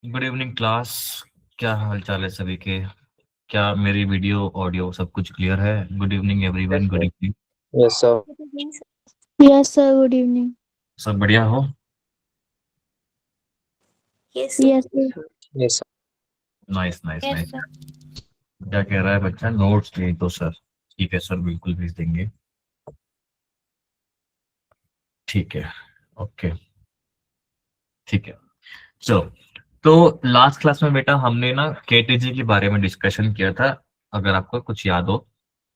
Good evening class. क्या हाल चाल है सभी के? क्या मेरी वीडियो ऑडियो सब कुछ क्लियर है? Good evening everyone, Yes, good sir. Evening. Yes, sir. Good evening, sir. Yes, sir. Good evening. सब बढ़िया हो? Yes, sir. Yes, sir. Yes, sir. Nice nice Yes, nice. sir. क्या कह रहा है बच्चा? नोट्स भेज दो सर। ठीक है सर, बिल्कुल भेज देंगे। ठीक है, ओके, ठीक है। चलो, तो लास्ट क्लास में बेटा हमने ना केटीजी के बारे में डिस्कशन किया था, अगर आपको कुछ याद हो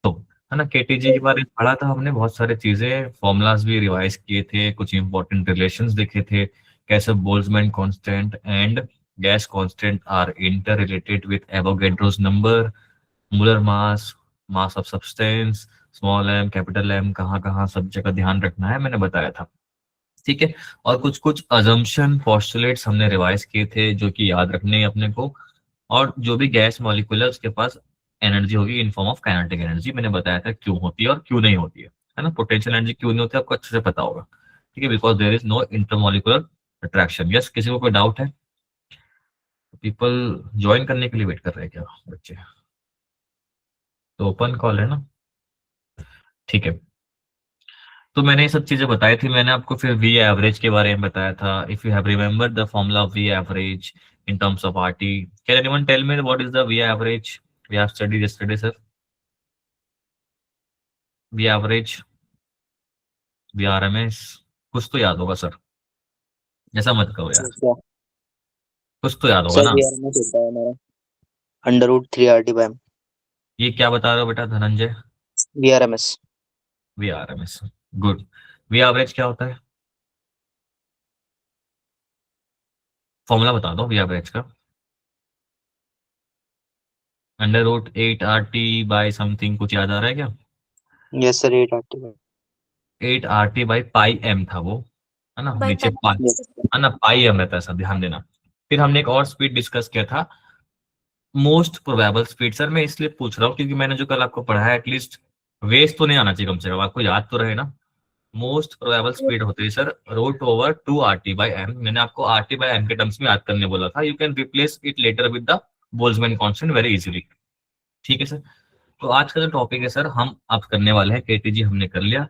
तो, है ना। केटीजी के बारे में पढ़ा था हमने, बहुत सारी चीजें, फॉर्मूलाज भी रिवाइज किए थे, कुछ इंपॉर्टेंट रिलेशंस देखे थे, कैसे Boltzmann constant and gas constant R inter related with Avogadro's number, molar mass, mass of substance, small M capital M, कहाँ कहाँ सब जगह ध्यान रखना है, मैंने बताया था। ठीक है। और कुछ कुछ अजम्पशन पोस्टुलेट्स हमने रिवाइज किए थे जो कि याद रखने हैं अपने को। और जो भी गैस मॉलिक्यूल है उसके पास एनर्जी होगी in form of kinetic energy, मैंने बताया था क्यों होती है और क्यों नहीं होती है ना। पोटेंशियल एनर्जी क्यों नहीं होती है आपको अच्छे से पता होगा। ठीक है, because there is no intermolecular attraction. Yes, किसी को कोई डाउट है? पीपल ज्वाइन करने के लिए वेट कर रहे हैं क्या बच्चे? तो ओपन कॉल है ना। ठीक है, तो मैंने ये सब चीजें बताई थी, मैंने आपको फिर वी एवरेज के बारे में बताया था। If you have remember the formula of V average in terms of RT, can anyone tell me what is the V average we have studied yesterday sir? V average, V RMS, कुछ तो याद होगा sir, ऐसा मत कहो यार, Yes, sir. कुछ तो याद होगा सर ना। VRMS होता है हमारा √3 RT/m। ये क्या बता रहे हो बेटा Dhananjay? VRMS V RMS, good. V average क्या होता है? फॉर्मूला बता दो वी एवरेज का। √8 RT समथिंग, कुछ याद आ रहा है क्या? yes sir 8 RT/m। 8 RT/πm था वो, है ना, By नीचे time. पाई, है ना, पाई एम रहता है सर, ध्यान देना। फिर हमने एक और स्पीड डिस्कस किया था, मोस्ट प्रोबेबल स्पीड। सर मैं इसलिए पूछ रहा हूँ क्योंकि मैंने जो कल आपको पढ़ाया एटलीस्ट वेस्ट तो नहीं आना चाहिए, कम से कम आपको याद तो रहे ना। मोस्ट प्रोबेबल स्पीड होती है सर √2 RT/m। मैंने आपको RT/m के टर्म्स में याद करने बोला था। You can replace it later with the Boltzmann constant very easily. ठीक है सर। तो आज का जो टॉपिक है सर, हम अब करने वाले हैं, केटीजी हमने कर लिया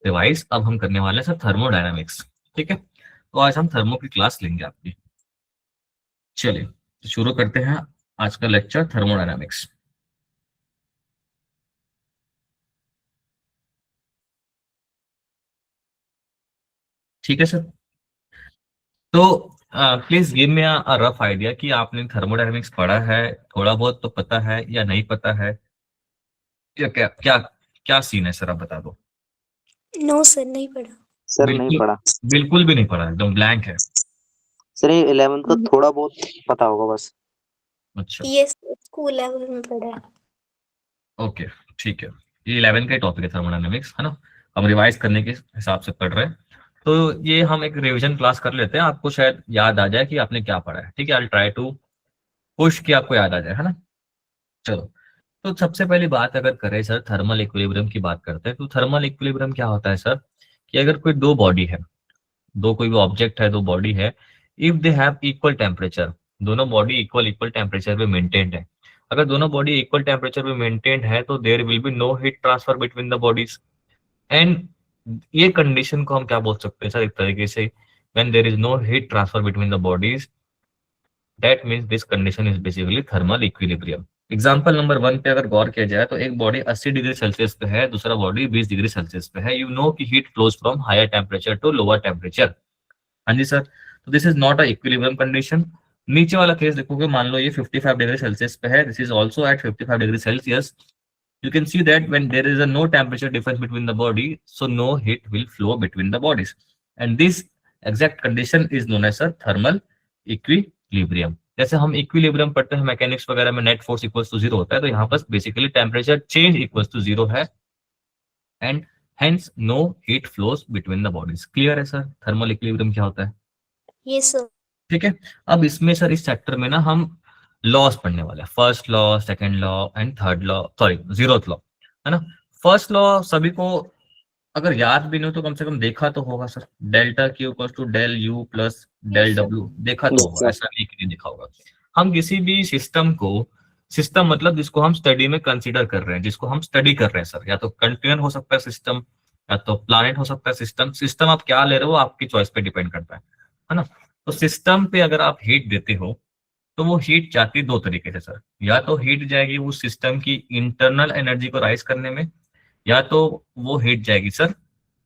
रिवाइज, अब हम करने वाले हैं सर थर्मोडायनामिक्स। ठीक है, तो आज हम थर्मो की क्लास लेंगे आपकी। चलिए, तो शुरू करते हैं आज का लेक्चर थर्मोडायनामिक्स। ठीक है सर। तो please give me a rough idea कि आपने थर्मोडायनामिक्स पढ़ा है, थोड़ा बहुत तो पता है या नहीं पता है, या क्या क्या क्या सीन है सर, आप बता दो। No, sir. नहीं पढ़ा. सर नहीं बिल्कुल, पढ़ा। बिल्कुल भी नहीं पढ़ा, एकदम ब्लैंक है। सर ये 11th का थोड़ा बहुत पता होगा बस। अच्छा, Yes, school level में पढ़ा है. ओके, ठीक है। ये 11 का टॉपिक है थर्मोडायनेमिक्स, है ना। हम रिवाइज करने के हिसाब से पढ़ रहे हैं, तो ये हम एक रिवीजन क्लास कर लेते हैं, आपको शायद याद आ जाए कि आपने क्या पढ़ा है। ठीक है, आई ट्राई टू पुश कि आपको याद आ जाए, है ना। चलो, तो सबसे पहली बात अगर करें सर, थर्मल इक्विलिब्रियम की बात करते हैं। तो थर्मल इक्विलिब्रियम क्या होता है सर, कि अगर कोई दो बॉडी है, दो कोई भी ऑब्जेक्ट है, दो बॉडी है, if they have equal temperature, दोनों बॉडी इक्वल इक्वल टेम्परेचर पे मेंटेन्ड है। अगर दोनों बॉडी इक्वल टेम्परेचर पे मेंटेन्ड है तो there will be no heat transfer between the bodies. And ये कंडीशन को हम क्या बोल सकते हैं सर, एक तरीके से, when there is no heat transfer between the bodies, that means this condition is basically thermal equilibrium. Example number 1 पे अगर गौर किया जाए तो एक बॉडी 80 डिग्री सेल्सियस पे है, दूसरा बॉडी 20 डिग्री सेल्सियस पे है। यू नो कि heat flows from higher temperature to lower temperature. हाँ जी सर, तो this is not a equilibrium condition. नीचे वाला केस देखोगे, मान लो ये 55 डिग्री सेल्सियस पे है, this is also eight 55 degree Celsius. You can see that when there is a no temperature difference between the body, so no heat will flow between the bodies. And this exact condition is known as a thermal equilibrium. जैसे हम equilibrium पढ़ते हैं mechanics वगैरह में, net force equals to zero होता है, तो यहाँ पर basically temperature change equals to zero है, and hence no heat flows between the bodies. Clear है सर थर्मल इक्विलिब्रियम क्या होता है? Yes, sir. ठीक है। अब इसमें सर इस चैप्टर में ना हम लॉस पढ़ने वाले हैं, first law, second law and third law, sorry zeroth law, है ना। फर्स्ट लॉ सभी को अगर याद भी नहीं हो तो कम से कम देखा तो होगा sir, delta Q equal to del U plus del Yes, sir. W, देखा तो Yes, होगा, sir. ऐसा नहीं कि नहीं देखा होगा। हम किसी भी सिस्टम को, सिस्टम मतलब जिसको हम स्टडी में कंसीडर कर रहे हैं, जिसको हम स्टडी कर रहे हैं सर, या तो कंटिन्यूअस हो सकता है सिस्टम, या तो प्लानिट हो सकता है सिस्टम। सिस्टम आप क्या ले रहे हो आपकी चॉइस पे डिपेंड करता है ना। तो सिस्टम पे अगर आप हीट देते हो तो वो हीट जाती है दो तरीके से सर, या तो हीट जाएगी उस सिस्टम की इंटरनल एनर्जी को राइज करने में, या तो वो हीट जाएगी सर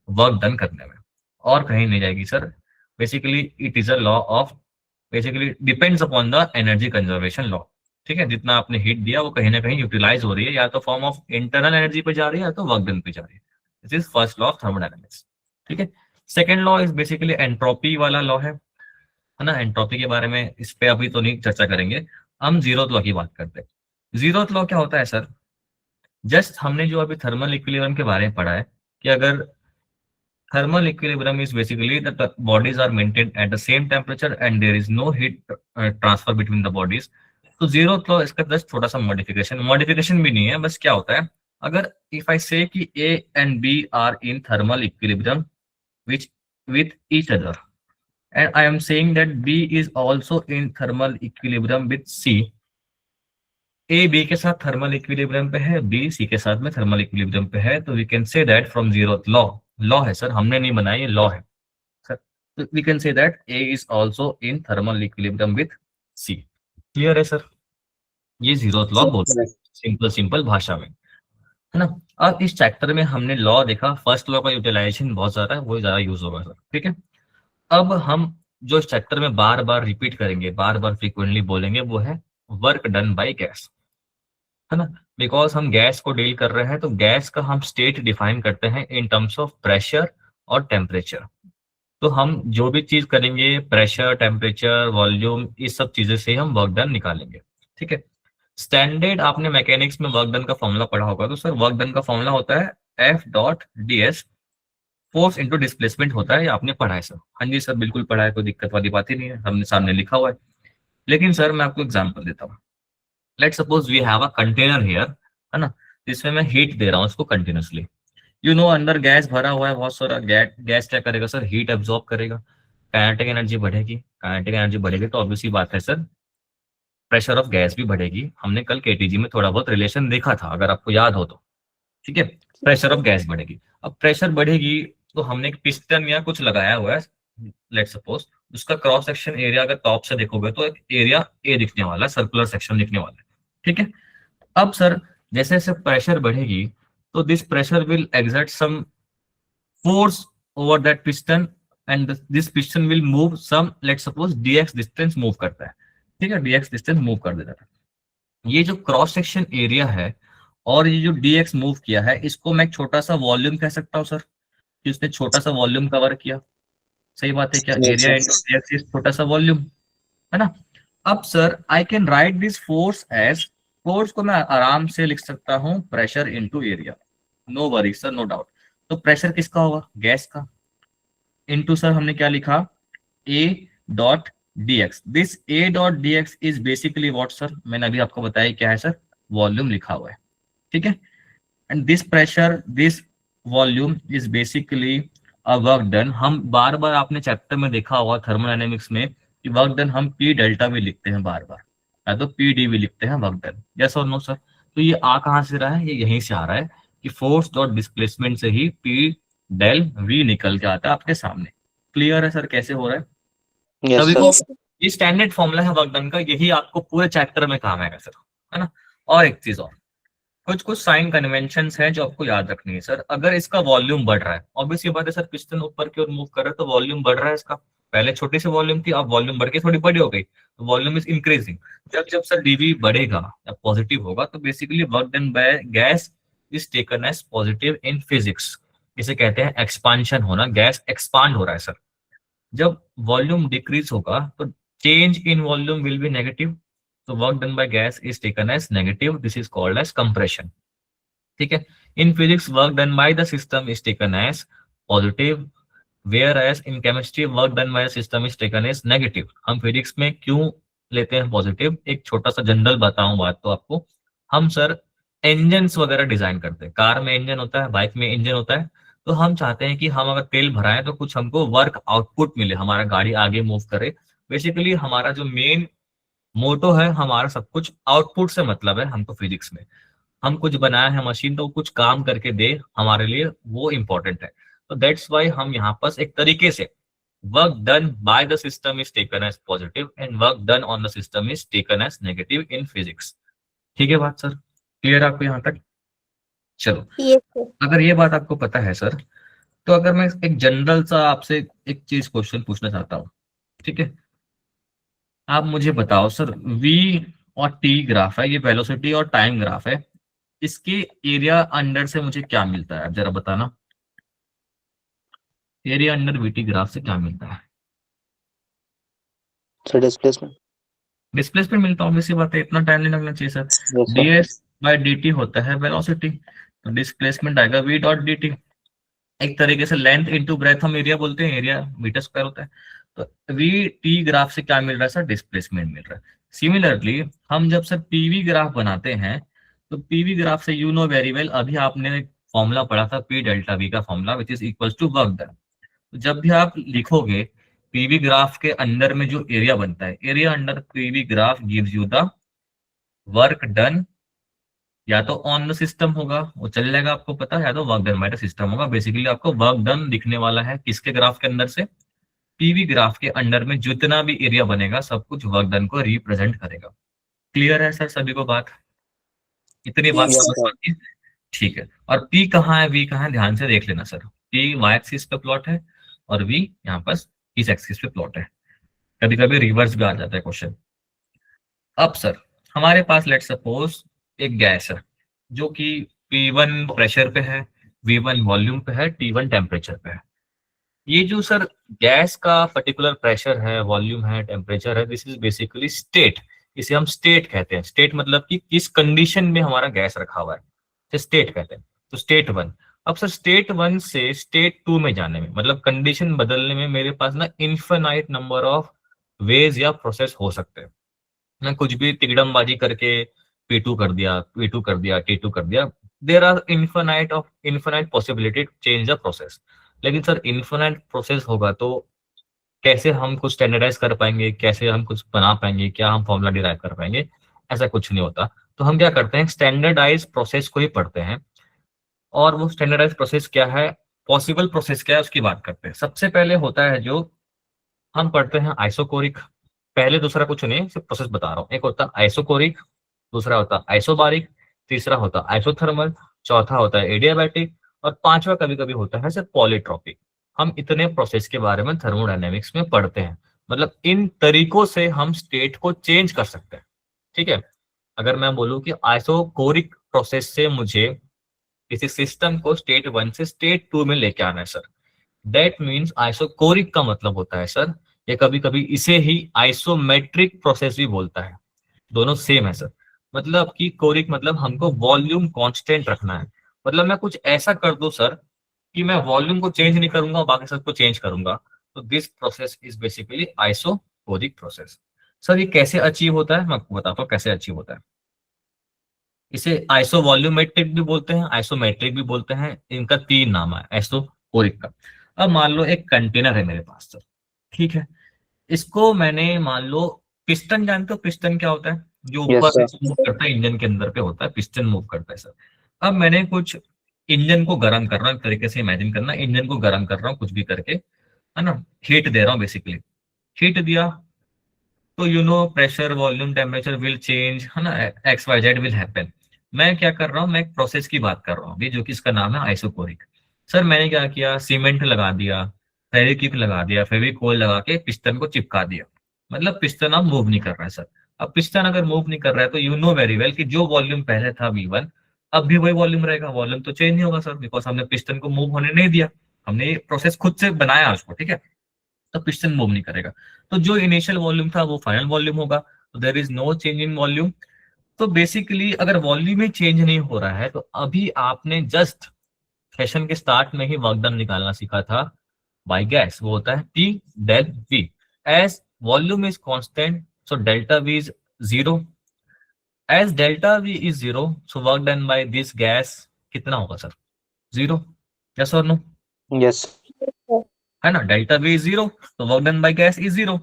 वर्क डन करने में, और कहीं नहीं जाएगी sir. Basically it is a law of, basically depends upon the energy conservation law. ठीक है, जितना आपने हीट दिया वो कहीं ना कहीं यूटिलाइज हो रही है, या तो फॉर्म ऑफ इंटरनल एनर्जी पे जा रही है या तो वर्क डन पे जा रही है। This is first law of thermodynamics. ठीक है, second law is basically entropy वाला लॉ है ना। एंट्रोपी के बारे में इस पे अभी तो नहीं चर्चा करेंगे, हम जीरोथ लॉ की बात करते हैं। जीरोथ लॉ क्या होता है सर, जस्ट हमने जो अभी थर्मल इक्विलिब्रियम के बारे में पढ़ा है कि अगर thermal equilibrium is basically that the bodies are maintained at the same temperature and there is no heat transfer between the bodies। तो जीरो लॉ इसका जस्ट छोटा सा मॉडिफिकेशन भी नहीं है, बस क्या होता है, अगर इफ आई से कि A and B are in thermal equilibrium which with each other and I am saying that B is also in thermal equilibrium with C, A B के साथ थर्मल इक्विलिब्रियम पे है, B C के साथ में thermal equilibrium पे है, तो we can say that from zero law, law है सर, हमने नहीं बनाया, ये लॉ है सर। तो we can say that A is also in thermal equilibrium with C. Clear है सर, ये जीरो लॉ बोलते हैं सिंपल सिंपल भाषा में, है ना। अब इस चैप्टर में हमने लॉ देखा, फर्स्ट लॉ का यूटिलाइजेशन बहुत ज्यादा है, वो ज्यादा यूज होगा सर। ठीक है, अब हम जो इस चैप्टर में बार बार रिपीट करेंगे, बार बार फ्रीक्वेंटली बोलेंगे, वो है वर्क डन बाय गैस, है ना। बिकॉज हम गैस को डील कर रहे हैं तो गैस का हम स्टेट डिफाइन करते हैं इन टर्म्स ऑफ प्रेशर और टेम्परेचर। तो हम जो भी चीज करेंगे प्रेशर, टेम्परेचर, वॉल्यूम, इस सब चीजें से हम वर्क डन निकालेंगे। ठीक है, स्टैंडर्ड आपने मैकेनिक्स में वर्क डन का फॉर्मूला पढ़ा होगा, तो सर वर्क डन का फॉर्मूला होता है F dot D S, force into displacement होता है, ये आपने पढ़ा है सर। हाँ जी सर, बिल्कुल पढ़ा है, कोई दिक्कत वाली बात ही नहीं है, हमने सामने लिखा हुआ है। लेकिन सर मैं आपको एग्जाम्पल देता हूँ, let suppose we have a container here, है ना, जिसमें मैं हीट दे रहा हूँ उसको कंटिन्यूसली। यू नो अंदर गैस भरा हुआ है बहुत सारा, गैस क्या करेगा सर, हीट एब्जॉर्ब करेगा, काइनेटिक एनर्जी बढ़ेगी, काइनेटिक एनर्जी बढ़ेगी तो ऑब्वियसली बात है सर प्रेशर ऑफ गैस भी बढ़ेगी। हमने कल केटीजी में थोड़ा बहुत रिलेशन देखा था, अगर आपको याद हो तो। ठीक है, प्रेशर ऑफ गैस बढ़ेगी, अब प्रेशर बढ़ेगी तो हमने एक पिस्टन या कुछ लगाया हुआ है, लेट सपोज, उसका क्रॉस सेक्शन एरिया अगर टॉप से देखोगे तो एक एरिया ए दिखने वाला है, सर्कुलर सेक्शन दिखने वाला है। ठीक है, अब सर जैसे जैसे प्रेशर बढ़ेगी तो this pressure will exert some force over that piston and this piston will move some, let suppose dx distance move करता है। ठीक है, dx डिस्टेंस मूव कर देता है। ये जो क्रॉस सेक्शन एरिया है और ये जो dx मूव किया है, इसको मैं एक छोटा सा वॉल्यूम कह सकता हूँ सर, कि उसने छोटा सा वॉल्यूम कवर किया। सही बात है क्या, Yes, area sir. Into dx is छोटा सा वॉल्यूम, है ना। अब sir I can write this force as, force को मैं आराम से लिख सकता हूँ pressure into area, no worry sir, no doubt. तो प्रेशर किसका होगा, गैस का, इनटू सर हमने क्या लिखा, A dot dx, this A dot dx is basically what sir, मैंने अभी आपको बताया क्या है सर, वॉल्यूम लिखा हुआ है। ठीक है, and this pressure, this volume is basically a work done. हम बार बार आपने चैप्टर में देखा होगा थर्मोडायनेमिक्स में कि वर्क डन हम पी डेल्टा भी लिखते हैं बार बार, या तो पी डी भी लिखते हैं वर्क डन, यस और नो सर। तो ये आ कहाँ से रहा है, ये यहीं से आ रहा है कि फोर्स डॉट डिस्प्लेसमेंट से ही पी डेल वी निकल के आता है आपके सामने। क्लियर है सर कैसे हो रहा है। Yes, तभी sir. को Yes, sir. ये स्टैंडर्ड फॉर्मूला है वर्क डन का, यही आपको पूरे चैप्टर में काम आएगा सर, है ना। और एक चीज और, कुछ कुछ साइन कन्वेंशन है जो आपको याद रखनी है सर। अगर इसका वॉल्यूम बढ़ रहा है, ऑब्वियस ये बात है सर, पिस्टन ऊपर की ओर मूव कर रहा है तो वॉल्यूम बढ़ रहा है इसका, पहले छोटी सी वॉल्यूम थी, अब वॉल्यूम बढ़ के थोड़ी बड़ी हो गई, तो वॉल्यूम इज इंक्रीजिंग। जब जब सर डीवी बढ़ेगा या पॉजिटिव होगा तो basically work done by gas is taken as positive in physics, इसे कहते हैं एक्सपांशन होना, गैस एक्सपांड हो रहा है सर। जब वॉल्यूम डिक्रीज होगा तो change in volume will be negative, तो work done by gas is taken as negative, this is called as compression. ठीक है, in physics work done by the system is taken as positive, whereas in chemistry work done by system is taken as negative. हम physics में क्यों लेते हैं positive, एक छोटा सा जनरल बताऊं बात तो आपको, हम सर इंजन वगैरह डिजाइन करते हैं, कार में इंजन होता है, बाइक में इंजन होता है, तो हम चाहते हैं कि हम अगर तेल भराएं तो कुछ हमको वर्क आउटपुट मिले, हमारा गाड़ी आगे मूव करे। बेसिकली हमारा जो मेन मोटो है, हमारा सब कुछ आउटपुट से मतलब है हमको फिजिक्स में। हम कुछ बनाया है मशीन तो कुछ काम करके दे हमारे लिए, वो इंपॉर्टेंट है। तो दैट्स वाई हम यहाँ पर एक तरीके से work done by the system is taken as positive and work done on the system is taken as negative in physics. ठीक है बात सर, क्लियर आपको यहाँ तक? चलो, Yes, sir. अगर ये बात आपको पता है सर, तो अगर मैं एक जनरल सा आपसे एक चीज क्वेश्चन पूछना चाहता हूँ, ठीक है? आप मुझे बताओ सर, v और t ग्राफ है, ये वेलोसिटी और टाइम ग्राफ है, इसके एरिया अंडर से मुझे क्या मिलता है, आप जरा बताना। एरिया अंडर वीटी ग्राफ से क्या मिलता है? Sir displacement. डिस्प्लेसमेंट मिलता है, ऑब्वियस सी बात है, इतना टाइम नहीं लगना चाहिए sir. Yes sir. ds by dt होता है वेलोसिटी, तो डिस्प्लेसमेंट आएगा v डॉट dt। एक तरीके से लेंथ इनटू ब्रेथ हम एरिया बोलते हैं, एरिया मीटर स्क्वायर होता है। तो वी टी ग्राफ से क्या मिल रहा है सर? डिस्प्लेसमेंट मिल रहा है। सिमिलरली हम जब सर पीवी ग्राफ बनाते हैं, तो पीवी ग्राफ से यू नो वेरी वेल, अभी आपने फॉर्मूला पढ़ा था पी डेल्टा वी का formula, which is equal to work done. जब भी आप लिखोगे पीवी ग्राफ के अंदर में जो एरिया बनता है, area under PV graph gives you the work done, या तो ऑन द सिस्टम होगा वो चल जाएगा आपको पता है, या तो work done by the system होगा। बेसिकली आपको वर्क डन दिखने वाला है किसके ग्राफ के अंदर से? पीवी ग्राफ के अंडर में जितना भी एरिया बनेगा सब कुछ वर्क डन को रिप्रेजेंट करेगा। क्लियर है सर सभी को बात? इतनी बात Yes, यस समझ सर। पाती है? ठीक है। और पी कहाँ है, वी कहाँ है, ध्यान से देख लेना सर। पी वाई एक्सिस पे प्लॉट है और वी यहाँ पर इस एक्सिस पे प्लॉट है। कभी कभी रिवर्स भी आ जाता है क्वेश्चन। अब सर हमारे पास लेट सपोज एक गैस है जो कि P1 प्रेशर पे है, V1 वॉल्यूम पे है, T1 टेम्परेचर पे है। ये जो सर गैस का पर्टिकुलर प्रेशर है, वॉल्यूम है, टेम्परेचर है, दिस इज बेसिकली स्टेट। इसे हम स्टेट कहते हैं। स्टेट मतलब कि किस कंडीशन में हमारा गैस रखा हुआ है, इसे स्टेट कहते हैं। तो स्टेट 1। अब सर स्टेट 1 से स्टेट 2 में जाने में, मतलब कंडीशन बदलने में, मेरे पास ना इनफाइनाइट नंबर ऑफ वेज या प्रोसेस हो सकते हैं। मैं कुछ भी तिकड़मबाजी करके P2 कर दिया, P2 कर दिया, T2 कर दिया। There are infinite possibility to change the process. लेकिन सर इन्फिनाइट प्रोसेस होगा तो कैसे हम कुछ स्टैंडर्डाइज कर पाएंगे, कैसे हम कुछ बना पाएंगे, क्या हम फॉर्मूला डिराइव कर पाएंगे? ऐसा कुछ नहीं होता। तो हम क्या करते हैं, स्टैंडर्डाइज प्रोसेस को ही पढ़ते हैं। और वो स्टैंडर्डाइज प्रोसेस क्या है, पॉसिबल प्रोसेस क्या है, उसकी बात करते हैं। सबसे पहले होता है जो हम पढ़ते हैं आइसोकोरिक। पहले दूसरा कुछ नहीं, सिर्फ प्रोसेस बता रहा हूँ। एक होता है आइसोकोरिक, दूसरा होता है आइसोबारिक, तीसरा होता है आइसोथर्मल, चौथा होता है एडियाबैटिक, और पांचवा कभी कभी होता है सिर्फ पॉलीट्रॉपिक। हम इतने प्रोसेस के बारे में थर्मोडायनेमिक्स में पढ़ते हैं। मतलब इन तरीकों से हम स्टेट को चेंज कर सकते हैं। ठीक है। अगर मैं बोलूं कि आइसोकोरिक प्रोसेस से मुझे किसी सिस्टम को स्टेट 1 से स्टेट 2 में लेके आना है सर, दैट मीन्स आइसोकोरिक का मतलब होता है सर, ये कभी कभी इसे ही आइसोमेट्रिक प्रोसेस भी बोलता है। दोनों सेम है सर। मतलब कि कोरिक मतलब हमको वॉल्यूम कांस्टेंट रखना है। मतलब मैं कुछ ऐसा कर दूं सर कि मैं वॉल्यूम को चेंज नहीं करूंगा, बाकी सबको चेंज करूंगा। तो this process is basically isochoric process. Sir ये कैसे अचीव होता है, मैं आपको बताता हूँ कैसे अचीव होता है। इसे आइसो वॉल्यूमेट्रिक भी बोलते हैं, आइसोमेट्रिक भी बोलते हैं। इनका 3 नाम है आइसोकोरिक का। अब मान लो एक कंटेनर है मेरे पास सर, ठीक है। इसको मैंने मान लो, पिस्टन जानते हो पिस्टन क्या होता है? जो यस ऊपर सर। से मूव करता है, इंजन के अंदर पे होता है, पिस्टन मूव करता है सर। अब मैंने कुछ इंजन को गर्म कर रहा हूँ, एक तरीके से इमेजिन करना, इंजन को गर्म कर रहा हूँ कुछ भी करके, है ना, हीट दे रहा हूँ बेसिकली। हीट दिया तो you know pressure, volume, temperature will change, है ना, X Y Z will happen. मैं क्या कर रहा हूँ, मैं एक प्रोसेस की बात कर रहा हूँ अभी, जो कि इसका नाम है आइसोकोरिक। सर मैंने क्या किया, सीमेंट लगा दिया, फेविक्विक लगा दिया, फेविकोल लगा के पिस्टन को चिपका दिया। मतलब पिस्टन अब मूव नहीं कर रहा है सर। अब पिस्टन अगर मूव नहीं कर रहा है तो यू नो वेरी वेल कि जो वॉल्यूम पहले था V1, अब भी वही वॉल्यूम रहेगा। वॉल्यूम तो चेंज नहीं होगा सर, बिकॉज हमने पिस्टन को मूव होने नहीं दिया। हमने ये प्रोसेस खुद से बनाया उसको, ठीक है। तो पिस्टन मूव नहीं करेगा। तो जो इनिशियल वॉल्यूम था वो फाइनल वॉल्यूम होगा। तो there is no change in volume. तो बेसिकली अगर वॉल्यूम में चेंज नहीं हो रहा है, तो अभी आपने जस्ट सेशन के स्टार्ट में ही वर्क डन निकालना सीखा था बाय गैस, वो होता है T del V। As volume is constant so delta V is 0। As delta V is 0 so work done by this gas कितना होगा सर? 0। यस और नो? यस है ना, डेल्टा V इज 0, तो work done by gas is 0।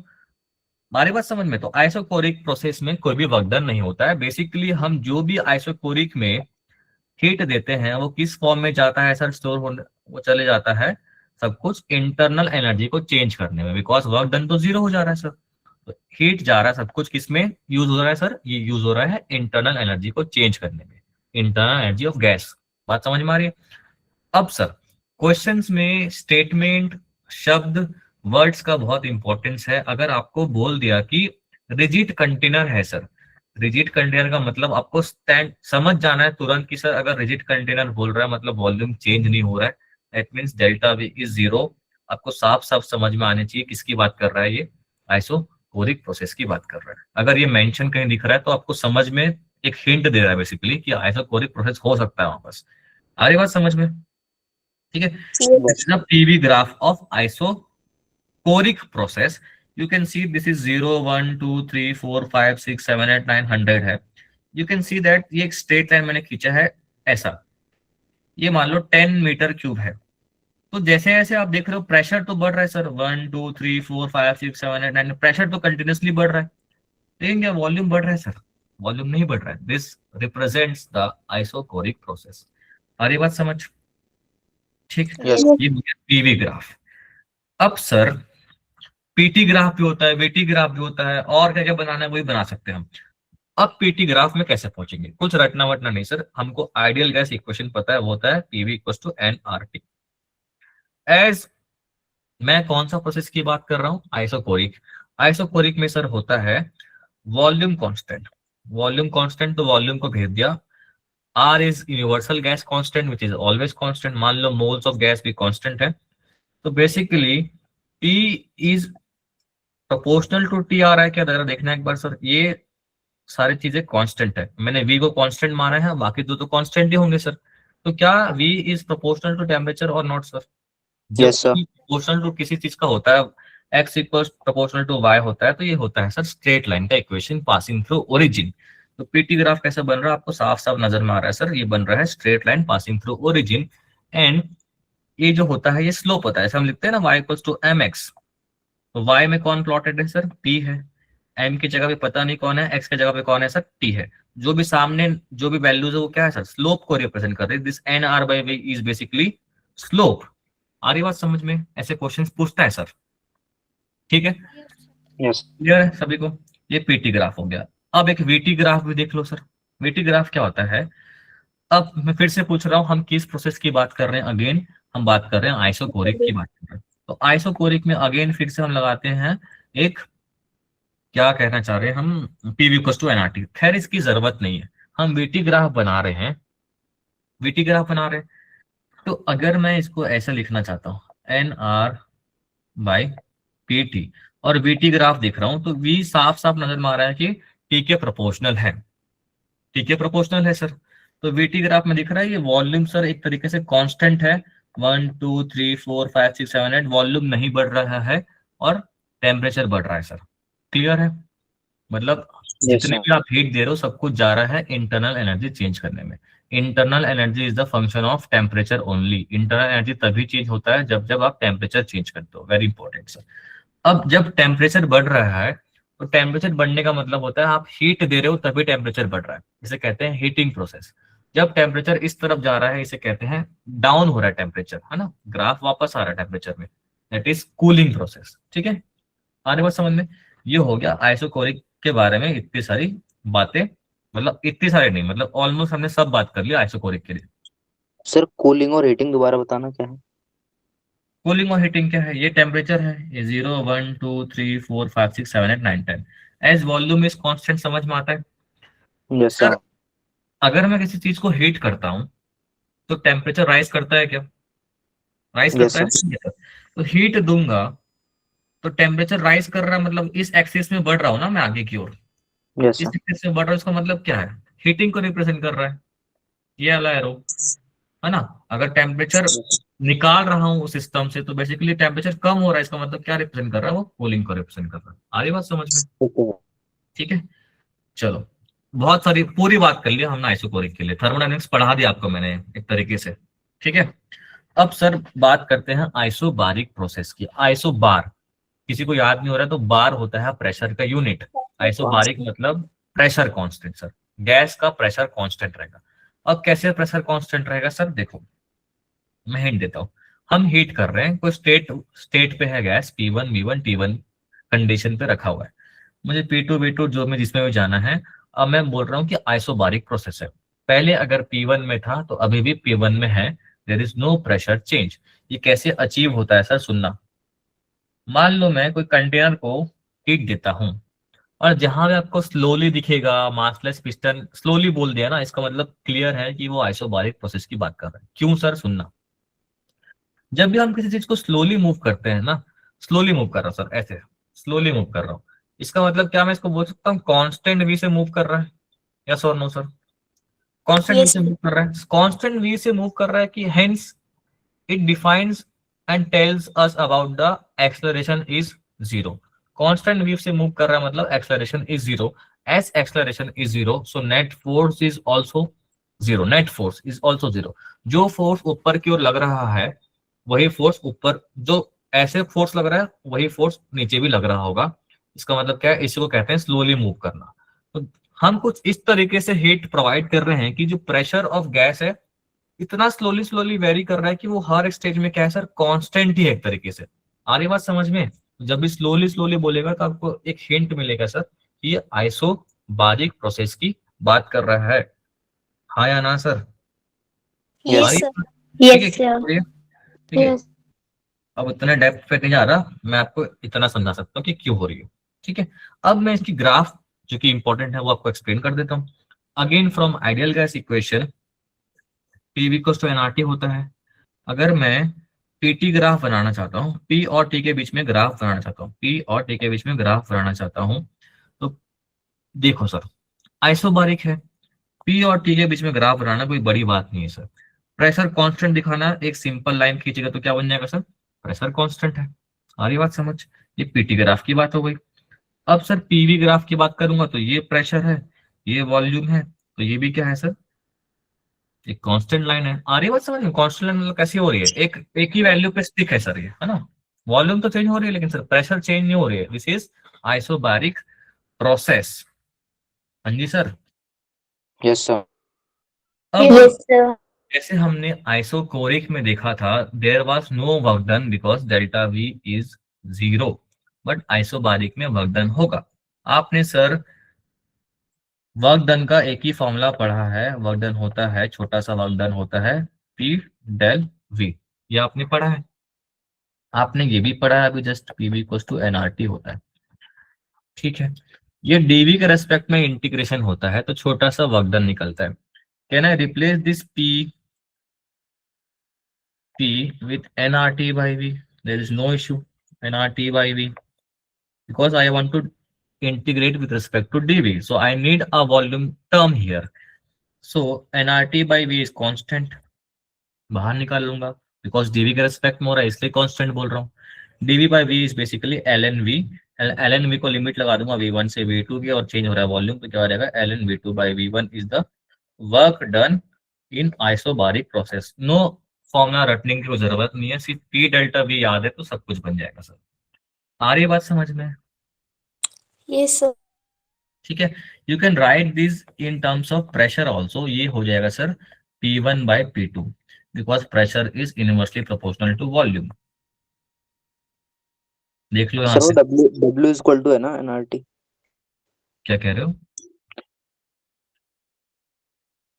हमारी बात समझ में? तो आइसोकोरिक प्रोसेस में कोई भी वर्क डन नहीं होता है। बेसिकली हम जो भी आइसोकोरिक में हीट देते हैं वो किस फॉर्म में जाता है सर, स्टोर होने, वो चले जाता है सब कुछ इंटरनल एनर्जी को चेंज करने में, बिकॉज वर्क डन तो 0 हो जा रहा है सर। तो हीट जा रहा है सब कुछ किस में यूज हो रहा है सर, ये यूज हो रहा है इंटरनल एनर्जी को चेंज करने में, इंटरनल एनर्जी ऑफ गैस। बात समझ में आ रही है? अब सर क्वेश्चंस में स्टेटमेंट, शब्द, वर्ड्स का बहुत इंपॉर्टेंस है। अगर आपको बोल दिया कि रिजिड कंटेनर है सर, रिजिड कंटेनर का मतलब आपको स्टैंड समझ जाना है तुरंत कि सर अगर रिजिड कंटेनर बोल रहा है मतलब वॉल्यूम चेंज नहीं हो रहा है, that means delta V is 0। आपको साफ साफ समझ में आने चाहिए किसकी बात कर रहा है ये, आइसोकोरिक प्रोसेस की बात कर रहा है। अगर ये मेंशन कहीं दिख रहा है तो आपको समझ में एक हिंट दे रहा है बेसिकली कि आइसोकोरिक प्रोसेस हो सकता है वहां पर। आ रही बात समझ में? ठीक है, this is a PV graph of isocoric process. You can see this is 0 1 2 3 4 5 6 7 8 9 100 है। You can see that ये एक स्ट्रेट लाइन मैंने खींचा है ऐसा, ये मान लो 10 मीटर क्यूब है। तो जैसे जैसे आप देख रहे हो प्रेशर तो बढ़ रहा है सर, 1 2 3 4 5 6 7 8 9, प्रेशर तो कंटिन्यूसली बढ़ रहा है, लेकिन क्या वॉल्यूम बढ़ रहा है सर? वॉल्यूम नहीं बढ़ रहा है। This represents the isochoric process. आ रही बात समझ? ठीक, यस ये पीवी ग्राफ। अब सर पीटी ग्राफ भी होता है, वीटी ग्राफ भी होता है, और क्या क्या बनाना है वही बना सकते हैं हम। अब पीटी ग्राफ में कैसे पहुंचेंगे, कुछ रटना वटना नहीं सर, हमको आइडियल गैस इक्वेशन पता है, वो होता है PV equals to nRT. As मैं कौन सा प्रोसेस की बात कर रहा हूं, आइसोकोरिक। आइसोकोरिक में सर होता है वॉल्यूम कांस्टेंट, वॉल्यूम कांस्टेंट तो वॉल्यूम को भेज दिया। R is universal gas constant which is always constant, मान लो मोल्स ऑफ गैस भी कांस्टेंट है। तो basically P is proportional to T आ रहा है क्या, जरा देखना एक बार सर, ये सारी चीजें कांस्टेंट है, मैंने V को कांस्टेंट माना है, बाकी दो तो कांस्टेंट ही होंगे सर। तो क्या V is proportional to temperature और नॉट सर? जब यस सर प्रोपोर्शनल टू किसी चीज का होता है, x equal proportional to y होता है, तो ये होता है सर स्ट्रेट लाइन का इक्वेशन पासिंग थ्रू ओरिजिन। तो पीटी ग्राफ कैसे बन रहा है आपको साफ साफ नजर में आ रहा है सर, ये बन रहा है straight line passing through origin. And ये जो होता है ये स्लोप होता है, ऐसे हम लिखते हैं ना y इक्वल टू mx। तो y में कौन प्लॉटेड है सर, p है। m की जगह पे पता नहीं कौन है, x की जगह पे कौन है सर, t है। जो भी सामने जो भी वैल्यूज है वो क्या है सर, स्लोप को रिप्रेजेंट कर रही है। This N R by V is basically slope. आ रही बात समझ में? ऐसे क्वेश्चंस पूछता है सर। ठीक है, यस क्लियर है सभी को? ये पीटी ग्राफ हो गया। अब एक वीटी ग्राफ भी देख लो सर। वीटी ग्राफ क्या होता है? अब मैं फिर से पूछ रहा हूँ हम किस प्रोसेस की बात कर रहे हैं, अगेन हम बात कर रहे हैं आइसोकोरिक की बात कर रहे हैं। तो आइसोकोरिक में अगेन फिर से हम लगाते हैं एक, क्या कहना चाह रहे हैं हम, पीवी इक्वल्स टू एनआरटी। खैर इसकी जरूरत नहीं है, हम वीटी ग्राफ बना रहे हैं, वीटी ग्राफ बना रहे हैं। तो अगर मैं इसको ऐसा लिखना चाहता हूँ n R by P T, और वीटी ग्राफ देख रहा हूं तो वी साफ साफ नजर में आ रहा है कि टी के प्रोपोर्शनल है, टी के प्रोपोर्शनल है सर। तो वीटी ग्राफ में दिख रहा है ये वॉल्यूम सर एक तरीके से कांस्टेंट है, 1 2 3 4 5 6 7 8, वॉल्यूम नहीं बढ़ रहा है और टेम्परेचर बढ़ रहा है सर। क्लियर है? मतलब यस जितने सर भी आप हीट दे रहे हो सब कुछ जा रहा है इंटरनल एनर्जी चेंज करने में। Internal energy is the function of temperature only. Internal energy तभी चेंज होता है जब जब आप टेम्परेचर चेंज करते हो, वेरी इंपॉर्टेंट सर। अब जब टेम्परेचर बढ़ रहा है तो टेम्परेचर बढ़ने का मतलब होता है आप हीट दे रहे हो तभी टेम्परेचर बढ़ रहा है, इसे कहते हैं हीटिंग प्रोसेस। जब टेम्परेचर इस तरफ जा रहा है इसे कहते हैं डाउन हो रहा है टेम्परेचर, है ना, ग्राफ वापस आ रहा है टेम्परेचर में, दैट इज कूलिंग प्रोसेस। ठीक है, आने बात समझ में? ये हो गया आइसोकोरिक के बारे में इतनी सारी बातें, मतलब इतनी सारी नहीं, मतलब ऑलमोस्ट हमने सब बात कर लिया आइसोकोरिक के लिए। सर कूलिंग और हीटिंग दोबारा बताना क्या है? कूलिंग और हीटिंग क्या है? ये टेम्परेचर है, ये 0 1 2 3 4 5 6 7 8 9 10, एज वॉल्यूम इज कांस्टेंट, समझ में आता है यस सर? सर अगर मैं किसी चीज को हीट करता हूं तो टेम्परेचर राइज करता है क्या, राइज यस करता है सर ना? तो हीट दूंगा तो टेम्परेचर राइज कर रहा है, मतलब इस एक्सिस में बढ़ रहा हूं ना मैं आगे की ओर, यस इस सर एक्सिस में बढ़ रहा है, इसका मतलब क्या है, हीटिंग को रिप्रेजेंट कर रहा है, ये वाला एरो, है ना। अगर टेम्परेचर निकाल रहा हूँ उस सिस्टम से तो बेसिकली टेम्परेचर कम हो रहा है, इसका मतलब क्या रिप्रेजेंट कर रहा है, वो कूलिंग को रिप्रेजेंट कर रहा है। आ रही बात समझ में? ओके ठीक है, चलो बहुत सारी पूरी बात कर लिया हमने आइसोकोरिक के लिए, थर्मोडायनेमिक्स पढ़ा दिया आपको मैंने एक तरीके से। ठीक है, अब सर बात करते हैं आइसोबारिक प्रोसेस की। आइसोबार किसी को याद नहीं हो रहा तो बार होता है प्रेशर का यूनिट। आइसोबारिक मतलब प्रेशर कांस्टेंट सर, गैस का प्रेशर कांस्टेंट रहेगा। अब कैसे प्रेशर कांस्टेंट रहेगा सर, देखो मैं हिंट देता हूँ। हम हीट कर रहे हैं, कोई स्टेट पे है gas P1 V1 T1 condition पे रखा हुआ है, मुझे P2 V2 जो में जिसमें भी जाना है। अब मैं बोल रहा हूँ कि आइसोबारिक प्रोसेस है। पहले अगर P1 में था तो अभी भी P1 में है, there is no pressure change. ये कैसे अचीव होता है सर, सुनना। मान लो मैं कोई कंटेनर को हीट देता हूँ, और जहां भी आपको स्लोली दिखेगा मासलेस पिस्टन, स्लोली बोल दिया ना, इसका मतलब क्लियर है कि वो आइसोबारिक प्रोसेस की बात कर रहा है। क्यों सर, सुनना। जब भी हम किसी चीज को स्लोली मूव करते हैं ना, स्लोली मूव कर रहा हूँ सर, ऐसे स्लोली मूव कर रहा हूँ, इसका मतलब क्या मैं इसको बोल सकता हूँ कांस्टेंट वी से मूव कर रहा है? यस और no sir? Constant V Yes, से मूव कर रहा है, कांस्टेंट वी से मूव कर रहा है कि hence it defines and tells us about the acceleration is zero. Constant V से मूव कर रहा है मतलब acceleration is zero. As acceleration is zero, so net force is also zero. Net force is also zero. जो force ऊपर की ओर लग रहा है वही फोर्स ऊपर, जो ऐसे फोर्स लग रहा है वही फोर्स नीचे भी लग रहा होगा। इसका मतलब क्या है, इसी को कहते हैं स्लोली मूव करना। तो हम कुछ इस तरीके से हीट प्रोवाइड कर रहे हैं कि जो प्रेशर ऑफ गैस है इतना स्लोली स्लोली वेरी कर रहा है कि वो हर एक स्टेज में क्या है सर, कांस्टेंट ही है एक तरीके से। आ रही बात समझ में? जब भी स्लोली स्लोली बोलेगा तो आपको एक हिंट मिलेगा सर कि ये आइसोबारिक प्रोसेस की बात कर रहा है। हाँ या ना सर? आ yes, रही sir. है? ठीक है, Yes, clear sir. हो रही है? ठीक है। अब इतने डेप्थ पे नहीं जा रहा, मैं आपको इतना समझा सकता हूँ कि क्यों हो रही है। ठीक है। अब मैं इसकी ग्राफ जो कि इंपॉर्टेंट है वो आपको एक्सप्लेन कर देता हूँ। Again from ideal gas equation, P equals to nRT होता है। अगर मैं पीटी ग्राफ बनाना चाहता हूँ, पी और टी के बीच में ग्राफ बनाना चाहता हूँ, पी और टी के बीच में ग्राफ बनाना चाहता हूँ, तो देखो सर आइसोबारिक है, पी और टी के बीच में ग्राफ बनाना कोई बड़ी बात नहीं है सर। प्रेशर कांस्टेंट दिखाना, एक सिंपल लाइन खींचेगा तो क्या बन जाएगा सर, प्रेशर कांस्टेंट है। आ रही बात समझ? ये पीटी ग्राफ की बात हो गई। अब सर पीवी ग्राफ की बात करूंगा तो ये प्रेशर है, ये वॉल्यूम है, तो ये भी क्या है सर, एक कांस्टेंट लाइन है। आ रही बात समझ में? कांस्टेंट लाइन मतलब कैसी हो रही है, एक ही वैल्यू पे स्टिक है सर ये, है ना। वॉल्यूम तो चेंज हो रही है लेकिन सर प्रेशर चेंज नहीं हो रही है। This is isobaric process. हाँ जी सर। Yes sir. अब Yes, sir. जैसे हमने आइसोकोरिक में देखा था, there was no work done because delta V is zero, but isobaric में वर्क डन होगा। आपने सर वर्क डन का एक ही फॉर्मूला पढ़ा है, वर्क डन होता है, छोटा सा वर्क डन होता है पी डेल वी, ये आपने पढ़ा है। आपने ये भी पढ़ा है अभी just, PV equals to nRT होता है। ठीक है। ये डीवी के रेस्पेक्ट में इंटीग्रेशन होता है तो छोटा सा वर्क डन निकलता है। Can I replace this P with nRT by V? There is no issue, nRT by V, because I want to integrate with respect to dV, so I need a volume term here, so nRT by V is constant, बाहर निकाल लूंगा because DV के respect में हो रहा है इसलिए constant बोल रहा हूँ। DV by V is basically l n V. L n V को लिमिट लगा दूंगा V1 से V2 की, और चेंज हो रहा है वॉल्यूम तो क्या हो जाएगा, l n V2 by V1 is the work done in isobaric process. No formula रटने की कोई जरूरत नहीं है, सिर्फ पी डेल्टा वी याद है तो सब कुछ बन जाएगा सर। आ रही है बात समझ में? Yes, sir. ठीक है। You can write this in terms of pressure also, ये हो जाएगा sir P1 by P2 because pressure is inversely proportional to volume. देख लो यहाँ सर वो से। डब्ल्यू डब्ल्यू इक्वल टू है ना एनआरटी? क्या कह रहे हो,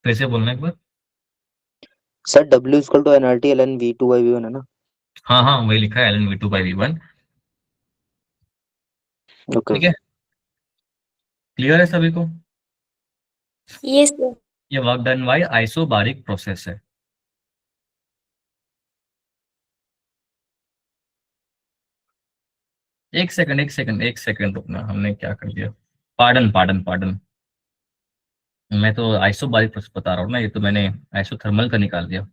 फिर से बोलना एक बार। Sir W equal to NRT LN V two by V one है ना? हाँ हाँ वही लिखा है, L V2 by V1। Okay. ठीक है, क्लियर है सभी को? Yes, sir. ये work done bye isobaric process है। एक सेकंड रुकना, हमने क्या कर दिया, पार्डन पार्डन पार्डन, मैं तो आइसोबारिक प्रोसेस बता रहा हूँ ना, ये तो मैंने आइसोथर्मल का निकाल दिया।